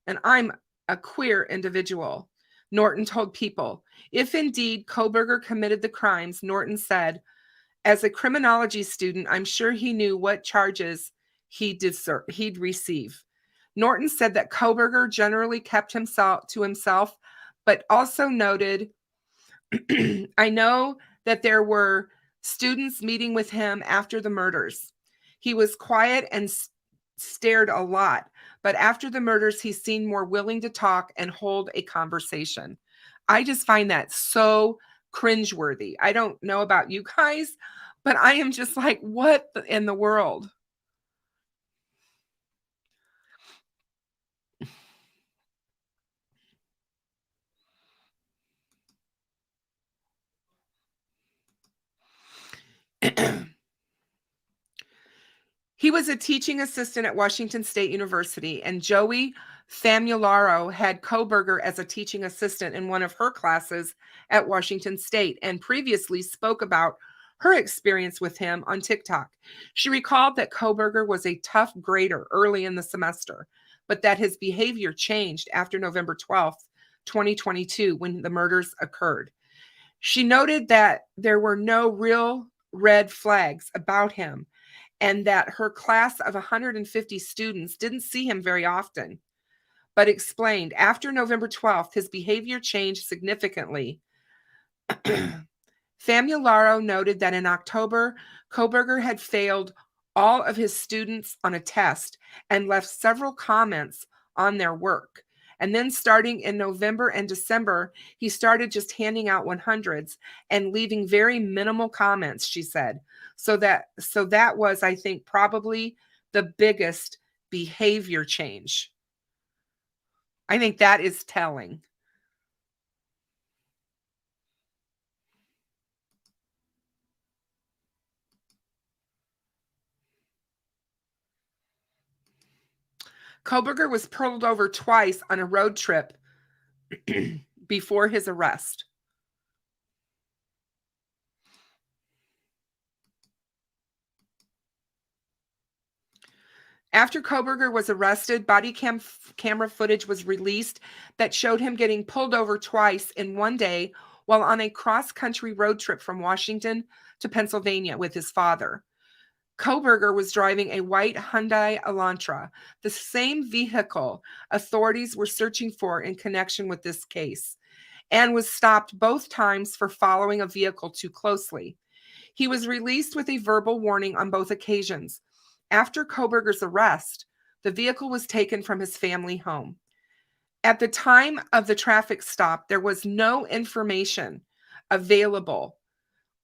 and I'm a queer individual. Norton told People. If indeed Kohberger committed the crimes, Norton said, as a criminology student, I'm sure he knew what charges he'd receive. Norton said that Kohberger generally kept himself to himself, but also noted, I know that there were students meeting with him after the murders. He was quiet and stared a lot, but after the murders, he seemed more willing to talk and hold a conversation. I just find that so cringeworthy. I don't know about you guys, but I am just like, what in the world? He was a teaching assistant at Washington State University, and Joey Famularo had Kohberger as a teaching assistant in one of her classes at Washington State and previously spoke about her experience with him on TikTok. She recalled that Kohberger was a tough grader early in the semester, but that his behavior changed after November 12th, 2022, when the murders occurred. She noted that there were no real red flags about him, and that her class of 150 students didn't see him very often. but explained after November 12th, his behavior changed significantly. Famularo noted that in October, Kohberger had failed all of his students on a test and left several comments on their work. And then starting in November and December, he started just handing out 100s and leaving very minimal comments, she said. So that was, I think, probably the biggest behavior change. I think that is telling. Kohberger was pulled over twice on a road trip before his arrest. After Kohberger was arrested, body camera footage was released that showed him getting pulled over twice in one day while on a cross-country road trip from Washington to Pennsylvania with his father. Kohberger was driving a white Hyundai Elantra, the same vehicle authorities were searching for in connection with this case, and was stopped both times for following a vehicle too closely. He was released with a verbal warning on both occasions. After Kohberger's arrest, the vehicle was taken from his family home. At the time of the traffic stop, there was no information available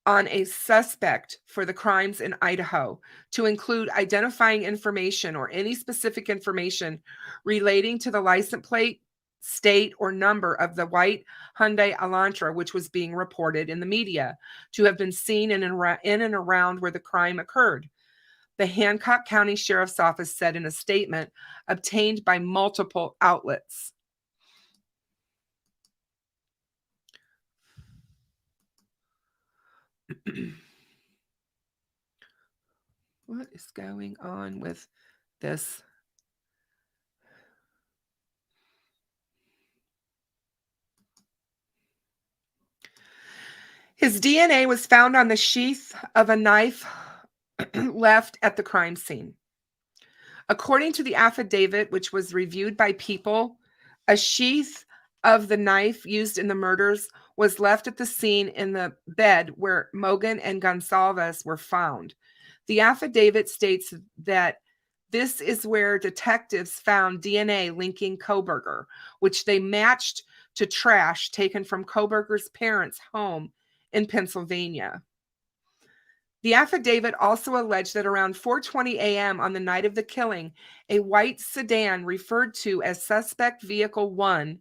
on a suspect for the crimes in Idaho to include identifying information or any specific information relating to the license plate, state, or number of the white Hyundai Elantra, which was being reported in the media to have been seen in and around where the crime occurred. The Hancock County Sheriff's Office said in a statement obtained by multiple outlets. What is going on with this? His DNA was found on the sheath of a knife left at the crime scene. According to the affidavit, which was reviewed by People, a sheath of the knife used in the murders was left at the scene in the bed where Mogen and Goncalves were found. The affidavit states that this is where detectives found DNA linking Kohberger, which they matched to trash taken from Kohberger's parents' home in Pennsylvania. The affidavit also alleged that around 4:20 a.m. on the night of the killing, a white sedan referred to as Suspect Vehicle 1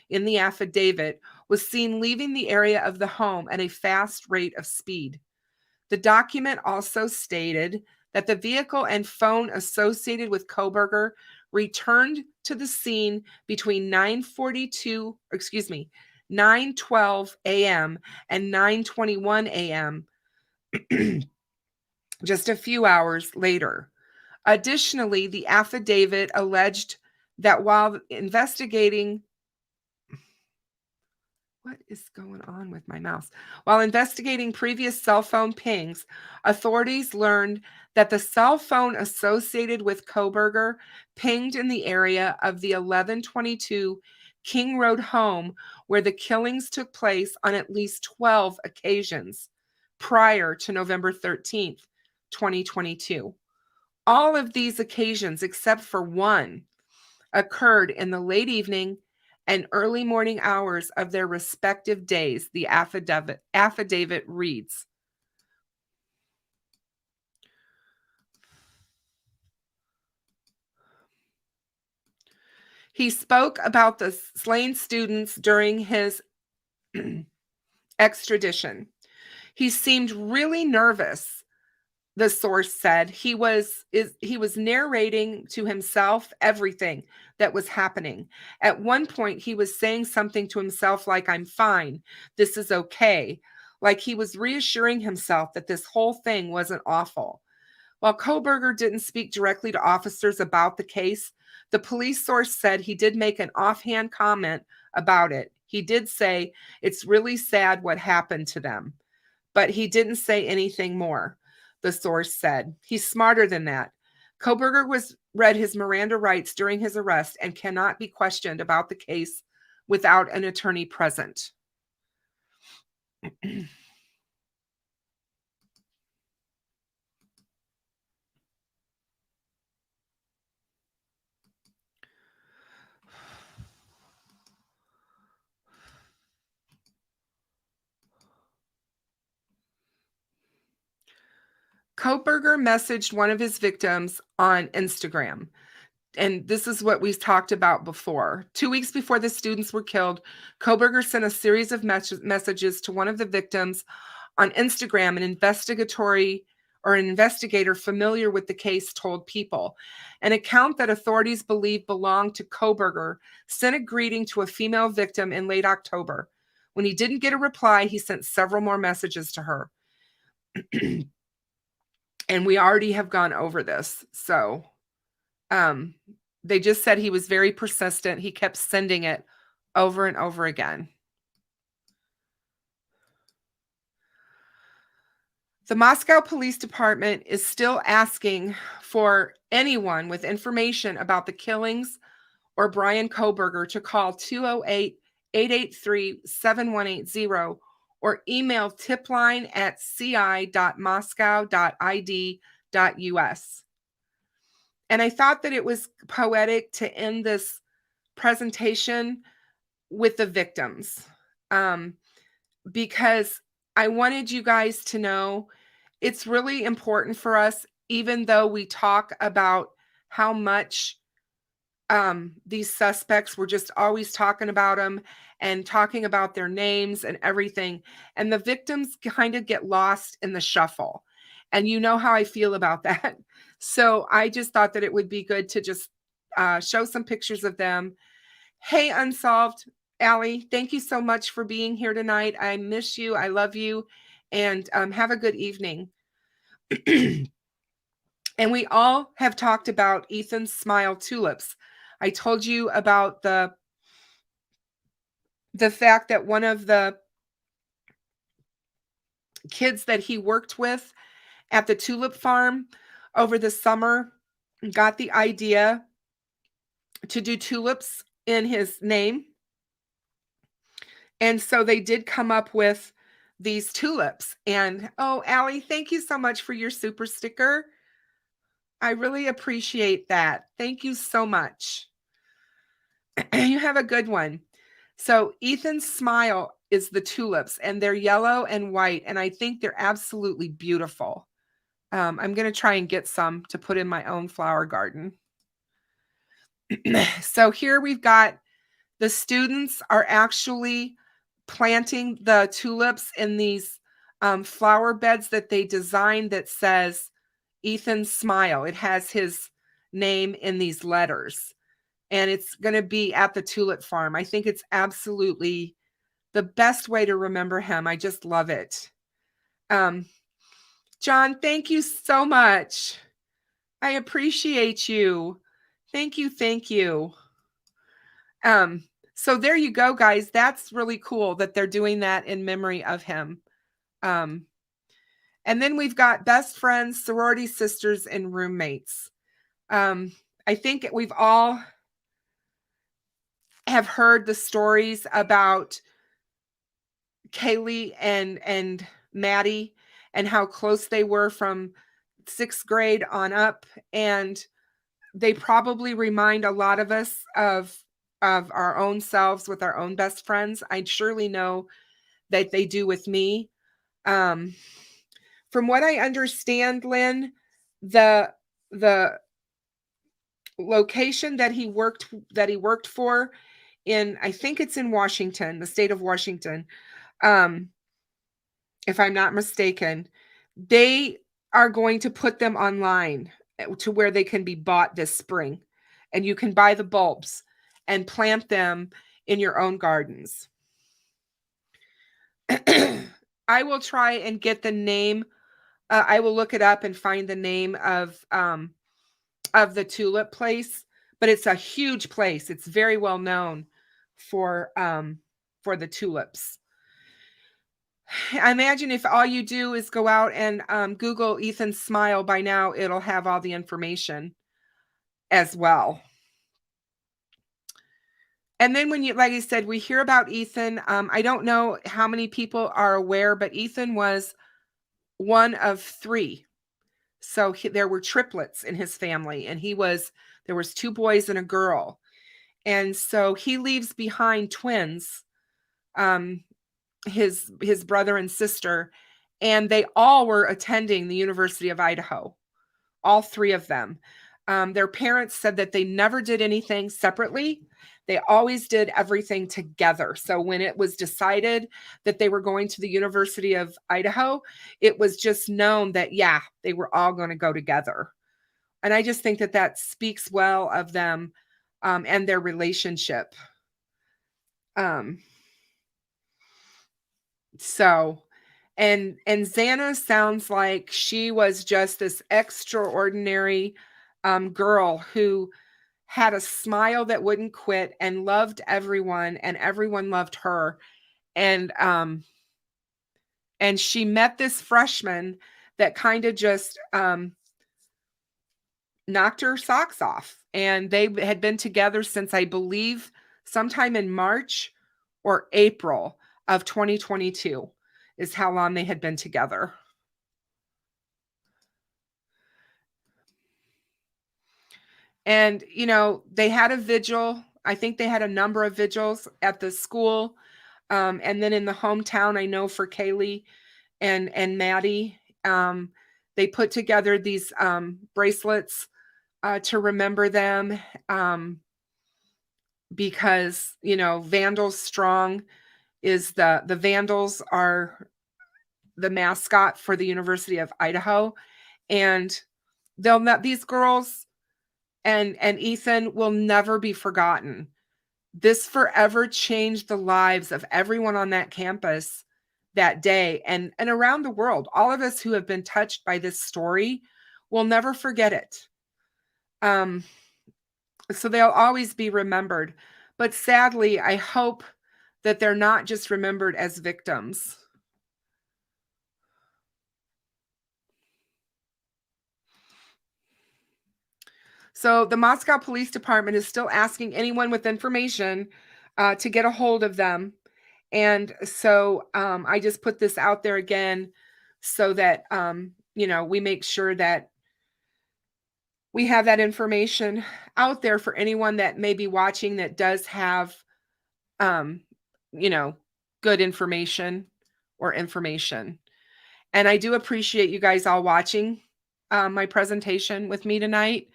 in the affidavit was seen leaving the area of the home at a fast rate of speed. The document also stated that the vehicle and phone associated with Kohberger returned to the scene between 9:12 a.m. and 9:21 a.m. just a few hours later. Additionally, the affidavit alleged that while investigating What is going on with my mouse? While investigating previous cell phone pings, authorities learned that the cell phone associated with Kohberger pinged in the area of the 1122 King Road home where the killings took place on at least 12 occasions prior to November 13th, 2022. All of these occasions, except for one, occurred in the late evening and early morning hours of their respective days, the affidavit reads. He spoke about the slain students during his extradition. He seemed really nervous, the source said. He was narrating to himself everything that was happening. At one point, he was saying something to himself like, "I'm fine. This is okay." Like he was reassuring himself that this whole thing wasn't awful. While Kohberger didn't speak directly to officers about the case, the police source said he did make an offhand comment about it. He did say, "It's really sad what happened to them," but he didn't say anything more. The source said. He's smarter than that. Kohberger was read his Miranda rights during his arrest and cannot be questioned about the case without an attorney present. Kohberger messaged one of his victims on Instagram. And this is what we've talked about before. 2 weeks before the students were killed, Kohberger sent a series of messages to one of the victims on Instagram. An investigator familiar with the case told People. An account that authorities believe belonged to Kohberger sent a greeting to a female victim in late October. When he didn't get a reply, he sent several more messages to her. And we already have gone over this. So they just said he was very persistent. He kept sending it over and over again. The Moscow Police Department is still asking for anyone with information about the killings or Bryan Kohberger to call 208-883-7180 or email tipline@ci.moscow.id.us. And I thought that it was poetic to end this presentation with the victims, because I wanted you guys to know it's really important for us, even though we talk about how much these suspects, were just always talking about them and talking about their names and everything. And the victims kind of get lost in the shuffle. And you know how I feel about that. So I just thought that it would be good to just show some pictures of them. Hey, Unsolved, Allie, thank you so much for being here tonight. I miss you. I love you. And have a good evening. And we all have talked about Ethan's smile tulips. I told you about the fact that one of the kids that he worked with at the tulip farm over the summer got the idea to do tulips in his name. And so they did come up with these tulips. And oh, Allie, thank you so much for your super sticker. I really appreciate that. Thank you so much. You have a good one. So Ethan's smile is the tulips, and they're yellow and white, and I think they're absolutely beautiful. I'm going to try and get some to put in my own flower garden. So here we've got the students are actually planting the tulips in these flower beds that they designed that says Ethan's smile. It has his name in these letters, and it's going to be at the tulip farm. I think it's absolutely the best way to remember him. I just love it. John, thank you so much. I appreciate you. Thank you. Thank you. So there you go, guys. That's really cool that they're doing that in memory of him. And then we've got best friends, sorority sisters, and roommates. I think we've all have heard the stories about Kaylee and Maddie and how close they were from 6th grade on up. And they probably remind a lot of us of our own selves with our own best friends. I surely know that they do with me. From what I understand, Lynn, the location that he worked for in, I think it's in Washington, the state of Washington, if I'm not mistaken, they are going to put them online to where they can be bought this spring, and you can buy the bulbs and plant them in your own gardens. I will try and get the name. I will look it up and find the name of the tulip place, but it's a huge place. It's very well known for the tulips. I imagine if all you do is go out and Google Ethan's smile, by now it'll have all the information. as well. And then when you, like I said, we hear about Ethan. I don't know how many people are aware, but Ethan was one of 3. So there were triplets in his family, and there was 2 boys and a girl. And so he leaves behind twins, his brother and sister, and they all were attending the University of Idaho, all 3 of them. Their parents said that they never did anything separately. They always did everything together. So when it was decided that they were going to the University of Idaho, it was just known that, yeah, they were all going to go together. And I just think that that speaks well of them and their relationship. So, and Xana sounds like she was just this extraordinary girl who had a smile that wouldn't quit and loved everyone, and everyone loved her. And she met this freshman that kind of just knocked her socks off. And they had been together since, I believe, sometime in March or April of 2022 is how long they had been together. And, you know, they had a vigil. I think they had a number of vigils at the school. And then in the hometown, I know for Kaylee and Maddie, they put together these bracelets to remember them, because, you know, Vandals Strong is the Vandals are the mascot for the University of Idaho. And they'll not, these girls and Ethan will never be forgotten. This forever changed the lives of everyone on that campus that day and around the world. All of us who have been touched by this story will never forget it. So they'll always be remembered. But sadly, I hope that they're not just remembered as victims. So the Moscow Police Department is still asking anyone with information to get a hold of them. And so I just put this out there again so that, you know, we make sure that we have that information out there for anyone that may be watching that does have, you know, good information or information. And I do appreciate you guys all watching my presentation with me tonight.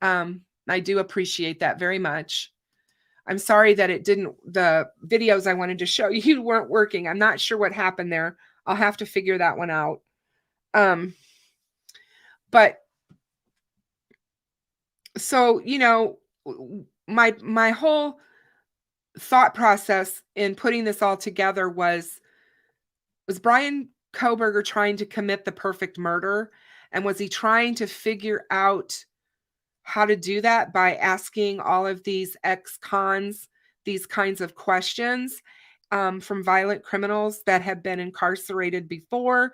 I do appreciate that very much. I'm sorry that the videos I wanted to show you weren't working. I'm not sure what happened there. I'll have to figure that one out. But so, you know, my whole thought process in putting this all together was Bryan Kohberger trying to commit the perfect murder? And was he trying to figure out how to do that by asking all of these ex-cons these kinds of questions from violent criminals that have been incarcerated before?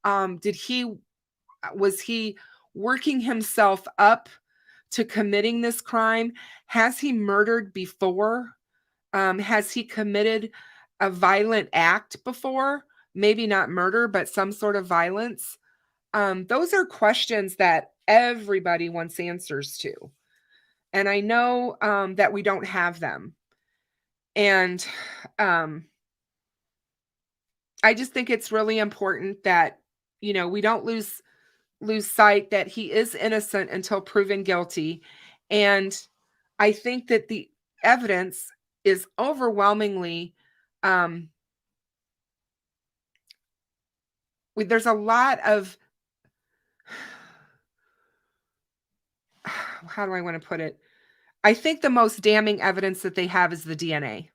Was he working himself up to committing this crime? Has he murdered before? Has he committed a violent act before? Maybe not murder, but some sort of violence. Those are questions that everybody wants answers to. And I know that we don't have them. And I just think it's really important that, you know, we don't lose sight that he is innocent until proven guilty. And I think that the evidence is overwhelmingly, there's a lot of, how do I want to put it? I think the most damning evidence that they have is the DNA,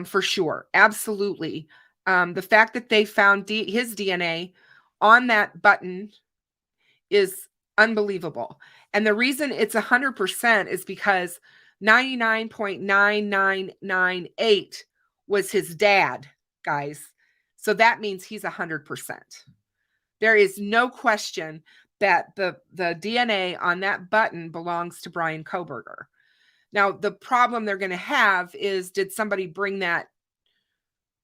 for sure. Absolutely. The fact that they found his DNA on that button is unbelievable. And the reason it's 100% is because 99.9998 was his dad, guys. So that means he's 100%. There is no question that the DNA on that button belongs to Bryan Kohberger. Now, the problem they're going to have is, did somebody bring that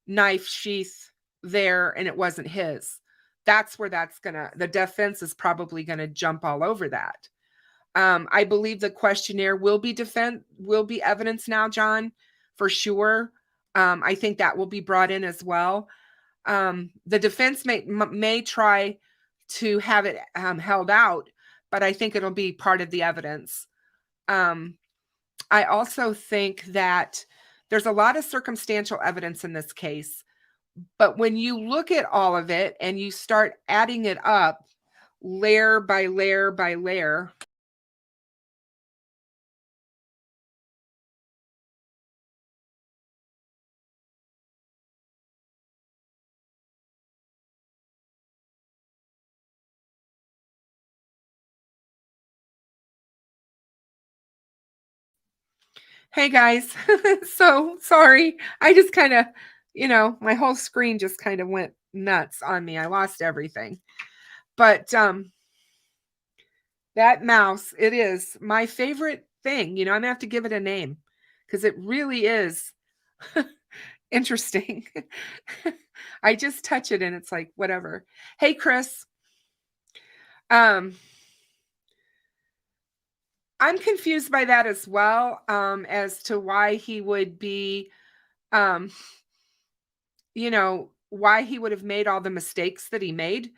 knife sheath there and it wasn't his? That's where the defense is probably going to jump all over that. I believe the questionnaire will be evidence now, John, for sure. I think that will be brought in as well. The defense may try to have it held out, but I think it'll be part of the evidence. I also think that there's a lot of circumstantial evidence in this case, but when you look at all of it and you start adding it up layer by layer by layer, hey guys, so sorry. I just kind of, my whole screen just kind of went nuts on me. I lost everything. But that mouse, it is my favorite thing. I'm gonna have to give it a name because it really is interesting. I just touch it and it's like, whatever. Hey, Chris. I'm confused by that as well, as to why he would be, why he would have made all the mistakes that he made.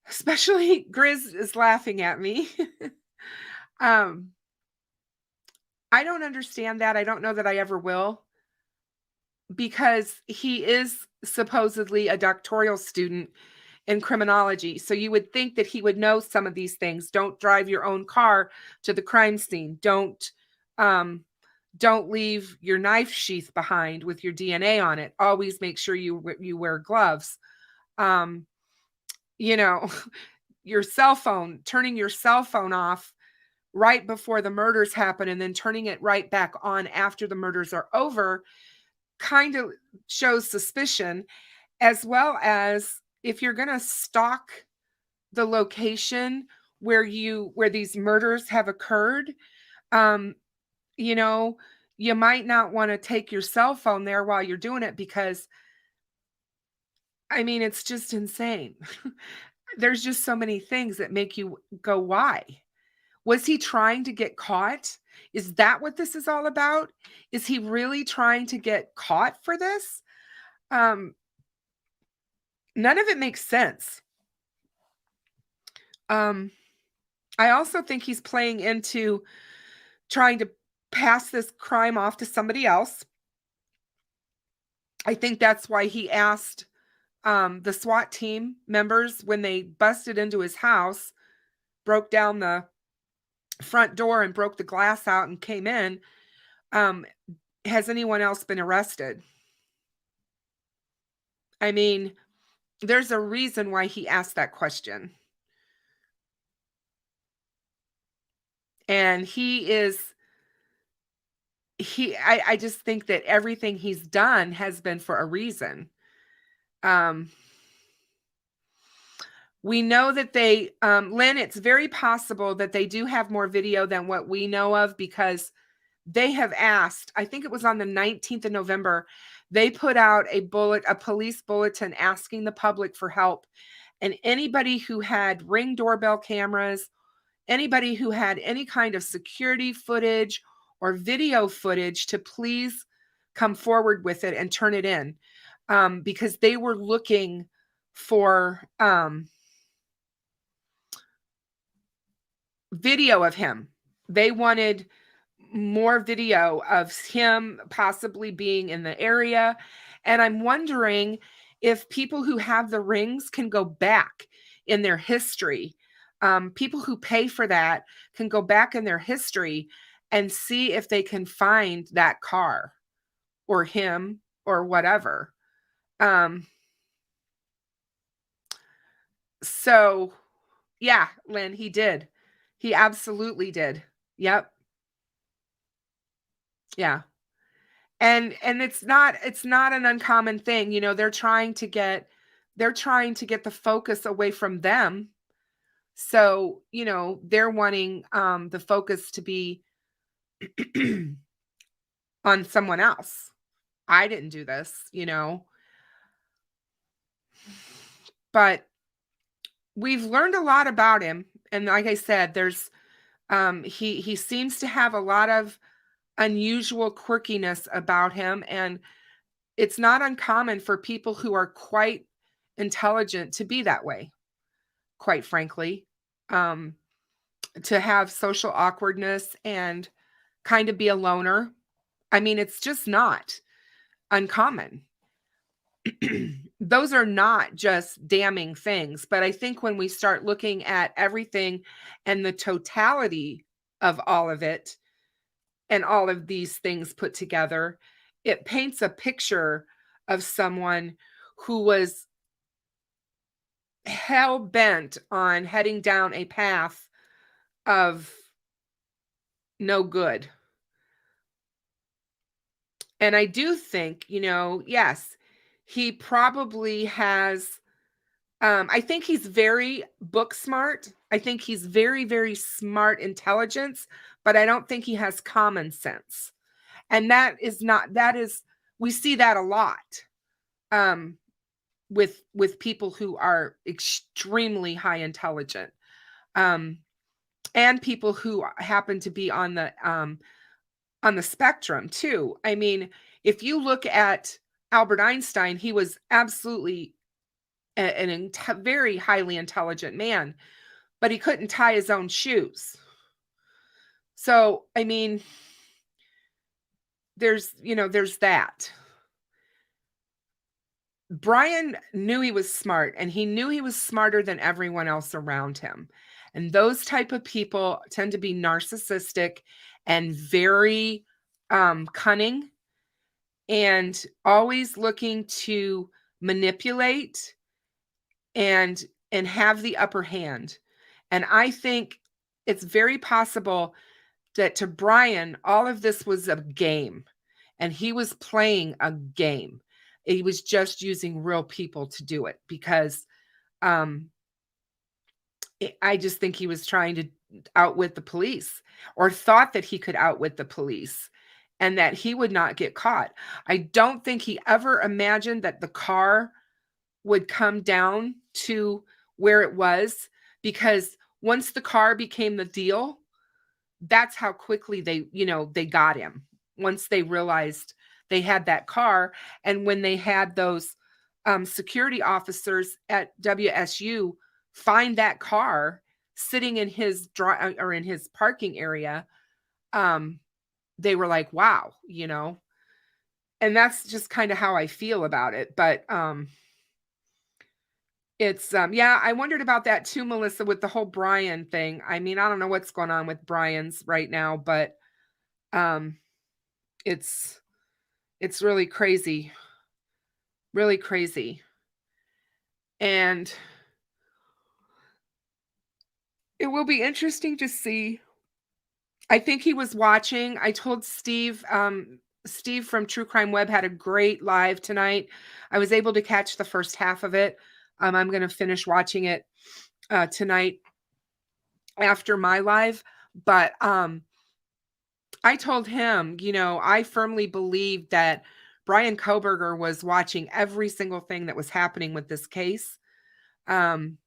Especially Grizz is laughing at me. I don't understand that. I don't know that I ever will, because he is supposedly a doctoral student in criminology. So you would think that he would know some of these things. Don't drive your own car to the crime scene. Don't leave your knife sheath behind with your DNA on it. Always make sure you wear gloves. Your cell phone, turning your cell phone off right before the murders happen and then turning it right back on after the murders are over kind of shows suspicion, as well as if you're going to stalk the location where these murders have occurred, you might not want to take your cell phone there while you're doing it, because it's just insane. There's just so many things that make you go, why? Was he trying to get caught? Is that what this is all about? Is he really trying to get caught for this? None of it makes sense. I also think he's playing into trying to pass this crime off to somebody else. I think that's why he asked the SWAT team members, when they busted into his house, broke down the front door and broke the glass out and came in, has anyone else been arrested? There's a reason why he asked that question. And I just think that everything he's done has been for a reason. We know that they, Lynn, it's very possible that they do have more video than what we know of, because they have asked, I think it was on the 19th of November, they put out a police bulletin asking the public for help. And anybody who had Ring doorbell cameras, anybody who had any kind of security footage or video footage, to please come forward with it and turn it in, because they were looking for video of him. They wanted more video of him possibly being in the area. And I'm wondering if people who have the rings can go back in their history. People who pay for that can go back in their history and see if they can find that car or him or whatever. So yeah, Lynn, he did. He absolutely did. Yep. Yeah. And it's not an uncommon thing. They're trying to get the focus away from them, So, they're wanting the focus to be on someone else. I didn't do this. But we've learned a lot about him. And like I said, there's he seems to have a lot of unusual quirkiness about him, and it's not uncommon for people who are quite intelligent to be that way, quite frankly. Um, to have social awkwardness and kind of be a loner. I mean, it's just not uncommon. Those are not just damning things, but I think when we start looking at everything and the totality of all of it and all of these things put together, it paints a picture of someone who was hell bent on heading down a path of no good. And I do think, yes, he probably has, I think he's very book smart. I think he's very, very smart intelligence, but I don't think he has common sense. And we see that a lot with people who are extremely high intelligent, and people who happen to be on the spectrum too. I mean, if you look at Albert Einstein, he was absolutely very highly intelligent man, but he couldn't tie his own shoes. So, I mean, there's that. Bryan knew he was smart, and he knew he was smarter than everyone else around him. And those type of people tend to be narcissistic and very cunning, and always looking to manipulate and have the upper hand. And I think it's very possible that to Bryan, all of this was a game, and he was playing a game. He was just using real people to do it, because I just think he was trying to outwit the police, or thought that he could outwit the police and that he would not get caught. I don't think he ever imagined that the car would come down to where it was, because once the car became the deal, that's how quickly they got him. Once they realized they had that car, and when they had those security officers at WSU find that car sitting in his in his parking area, they were like, wow, and that's just kind of how I feel about it. But it's yeah, I wondered about that too, Melissa, with the whole Bryan thing. I mean, I don't know what's going on with Bryan's right now, but it's really crazy. Really crazy. And it will be interesting to see. I think he was watching. I told Steve, Steve from True Crime Web had a great live tonight. I was able to catch the first half of it. I'm going to finish watching it tonight after my live. But I told him, I firmly believe that Bryan Kohberger was watching every single thing that was happening with this case. And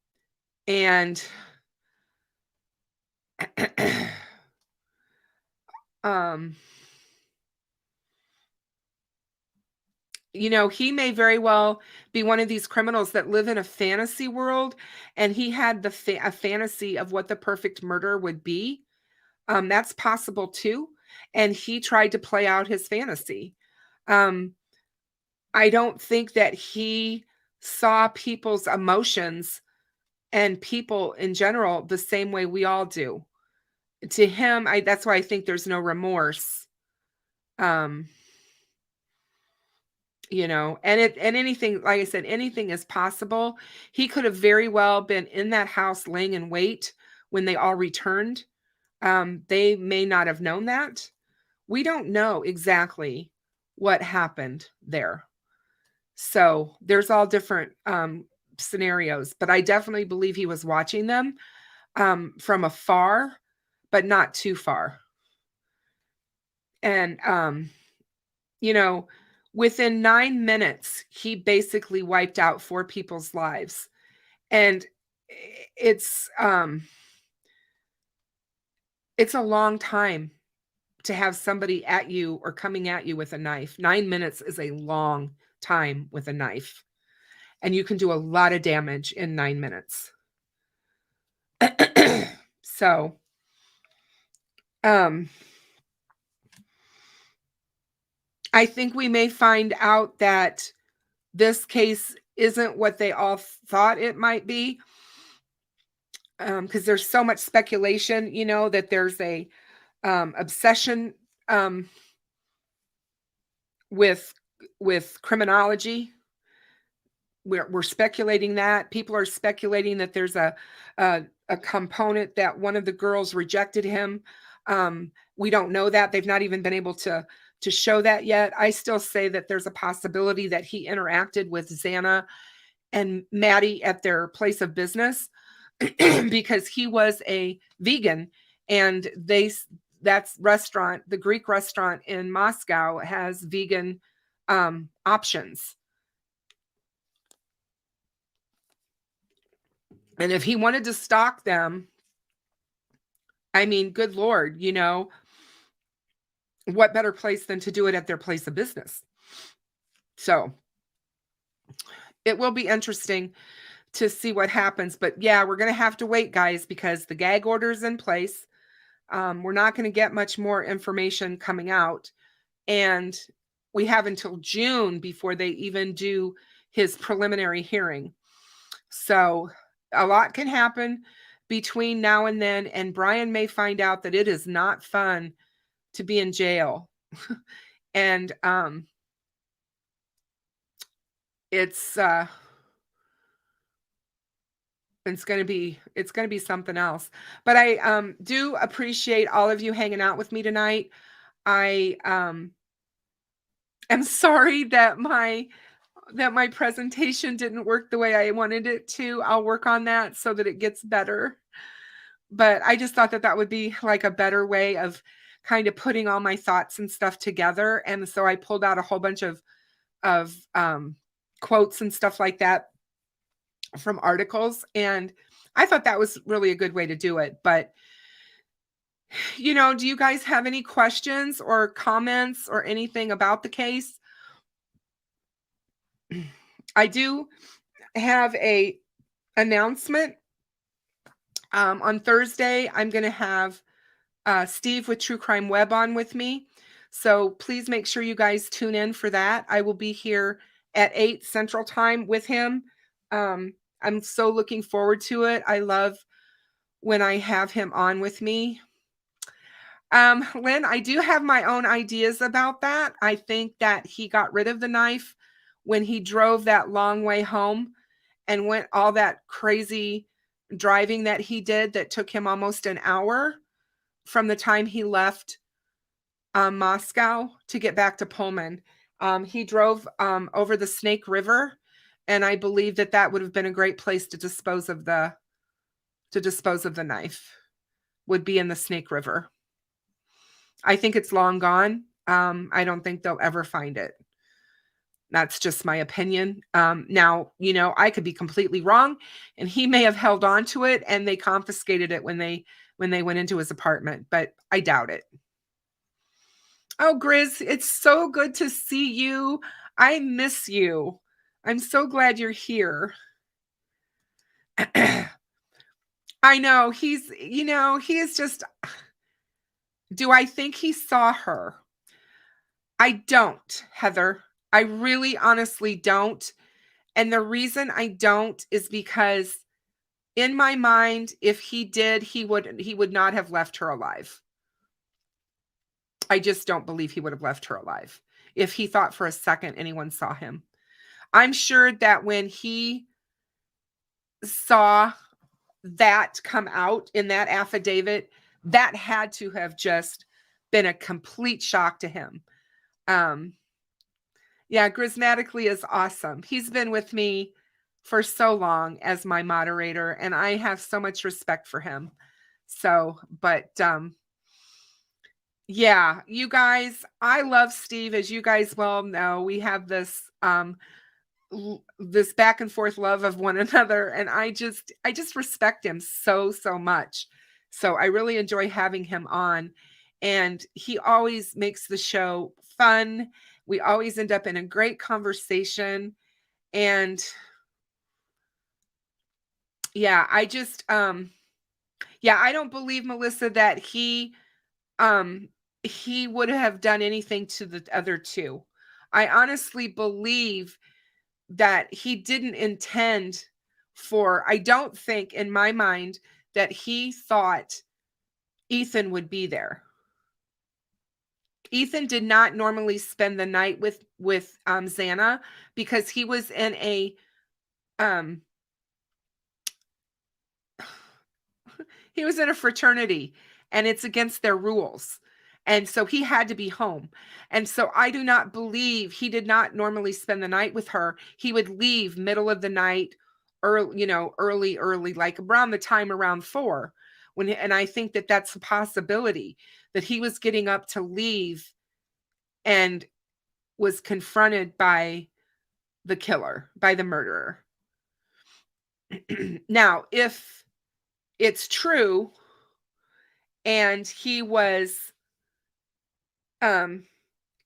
he may very well be one of these criminals that live in a fantasy world, and he had a fantasy of what the perfect murder would be. That's possible too. And he tried to play out his fantasy. I don't think that he saw people's emotions and people in general the same way we all do. To him, that's why I think there's no remorse. And anything, like I said, anything is possible. He could have very well been in that house laying in wait when they all returned. They may not have known that. We don't know exactly what happened there. So there's all different scenarios, but I definitely believe he was watching them. from afar, but not too far. And, within 9 minutes, he basically wiped out 4 people's lives. And it's a long time to have somebody at you or coming at you with a knife. 9 minutes is a long time with a knife. And you can do a lot of damage in 9 minutes. So, I think we may find out that this case isn't what they all thought it might be. Because there's so much speculation, that there's a obsession with criminology. We're speculating that. People are speculating that there's a component that one of the girls rejected him. We don't know that. They've not even been able to show that yet. I still say that there's a possibility that he interacted with Xana and Maddie at their place of business because he was a vegan, and that restaurant, the Greek restaurant in Moscow, has vegan options. And if he wanted to stalk them, I mean, good Lord, what better place than to do it at their place of business? So it will be interesting to see what happens. But yeah, we're going to have to wait, guys, because the gag order is in place. We're not going to get much more information coming out. And we have until June before they even do his preliminary hearing. So a lot can happen between now and then. And Bryan may find out that it is not fun to be in jail. And it's going to be something else. But I do appreciate all of you hanging out with me tonight. I am sorry that my presentation didn't work the way I wanted it to. I'll work on that so that it gets better. But I just thought that would be like a better way of kind of putting all my thoughts and stuff together. And so I pulled out a whole bunch of quotes and stuff like that from articles. And I thought that was really a good way to do it. But, do you guys have any questions or comments or anything about the case? I do have a announcement. On Thursday, I'm going to have Steve with True Crime Web on with me. So please make sure you guys tune in for that. I will be here at 8 Central Time with him. I'm so looking forward to it. I love when I have him on with me. Lynn, I do have my own ideas about that. I think that he got rid of the knife when he drove that long way home and went all that crazy driving that he did that took him almost an hour from the time he left Moscow to get back to Pullman. He drove over the Snake River, and I believe that would have been a great place to dispose of the knife, would be in the Snake River. I think it's long gone. I don't think they'll ever find it. That's just my opinion. Now, I could be completely wrong, and he may have held on to it and they confiscated it when they went into his apartment, but I doubt it. Oh, Grizz, it's so good to see you. I miss you. I'm so glad you're here. I know he is just, do I think he saw her? I don't, Heather. I really honestly don't. And the reason I don't is because in my mind, if he did, he would not have left her alive. I just don't believe he would have left her alive if he thought for a second anyone saw him. I'm sure that when he saw that come out in that affidavit, that had to have just been a complete shock to him. Yeah, Grismatically is awesome. He's been with me for so long as my moderator, and I have so much respect for him. So, but yeah, you guys, I love Steve, as you guys well know. We have this this back and forth love of one another, and I just respect him so much. So I really enjoy having him on, and he always makes the show fun. We always end up in a great conversation, and yeah, I just yeah, I don't believe, Melissa, that he would have done anything to the other two. I honestly believe that he didn't intend for, I don't think in my mind that he thought Ethan would be there. Ethan did not normally spend the night with Xana, because he was in a he was in a fraternity, and it's against their rules. And so he had to be home. And so I do not believe he did not normally spend the night with her. He would leave middle of the night, early, like around the time around 4. And I think that that's a possibility, that he was getting up to leave and was confronted by the killer, by the murderer. Now, if it's true and he was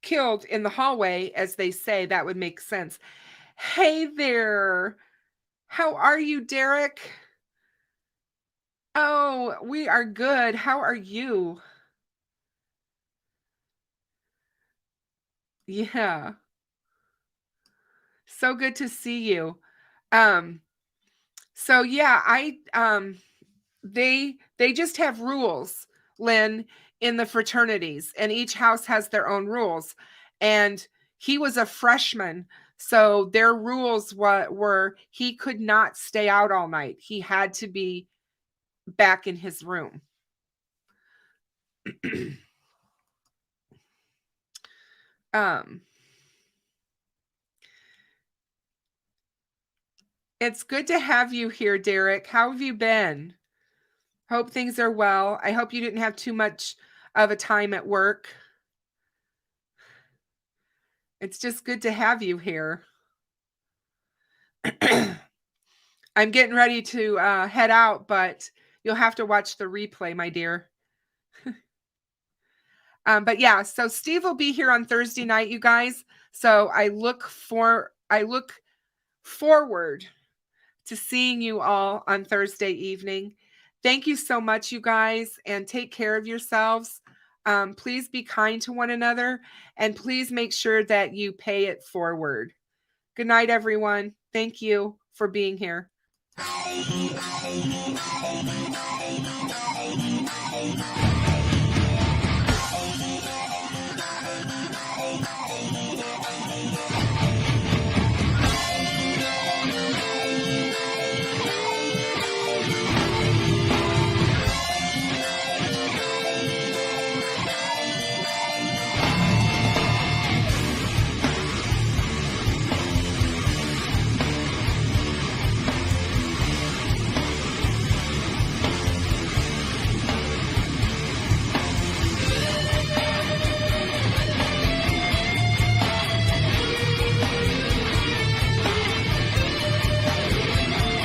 killed in the hallway, as they say, that would make sense. Hey there. How are you, Derek? Oh, we are good. How are you? Yeah. So good to see you. So yeah, they just have rules, Lynn, in the fraternities, and each house has their own rules. And he was a freshman, so their rules were he could not stay out all night. He had to be back in his room. It's good to have you here, Derek. How have you been? Hope things are well. I hope you didn't have too much of a time at work. It's just good to have you here. I'm getting ready to head out, but you'll have to watch the replay, my dear. But yeah, so Steve will be here on Thursday night, you guys. So I look forward to seeing you all on Thursday evening. Thank you so much, you guys, and take care of yourselves. Please be kind to one another, and please make sure that you pay it forward. Good night, everyone. Thank you for being here.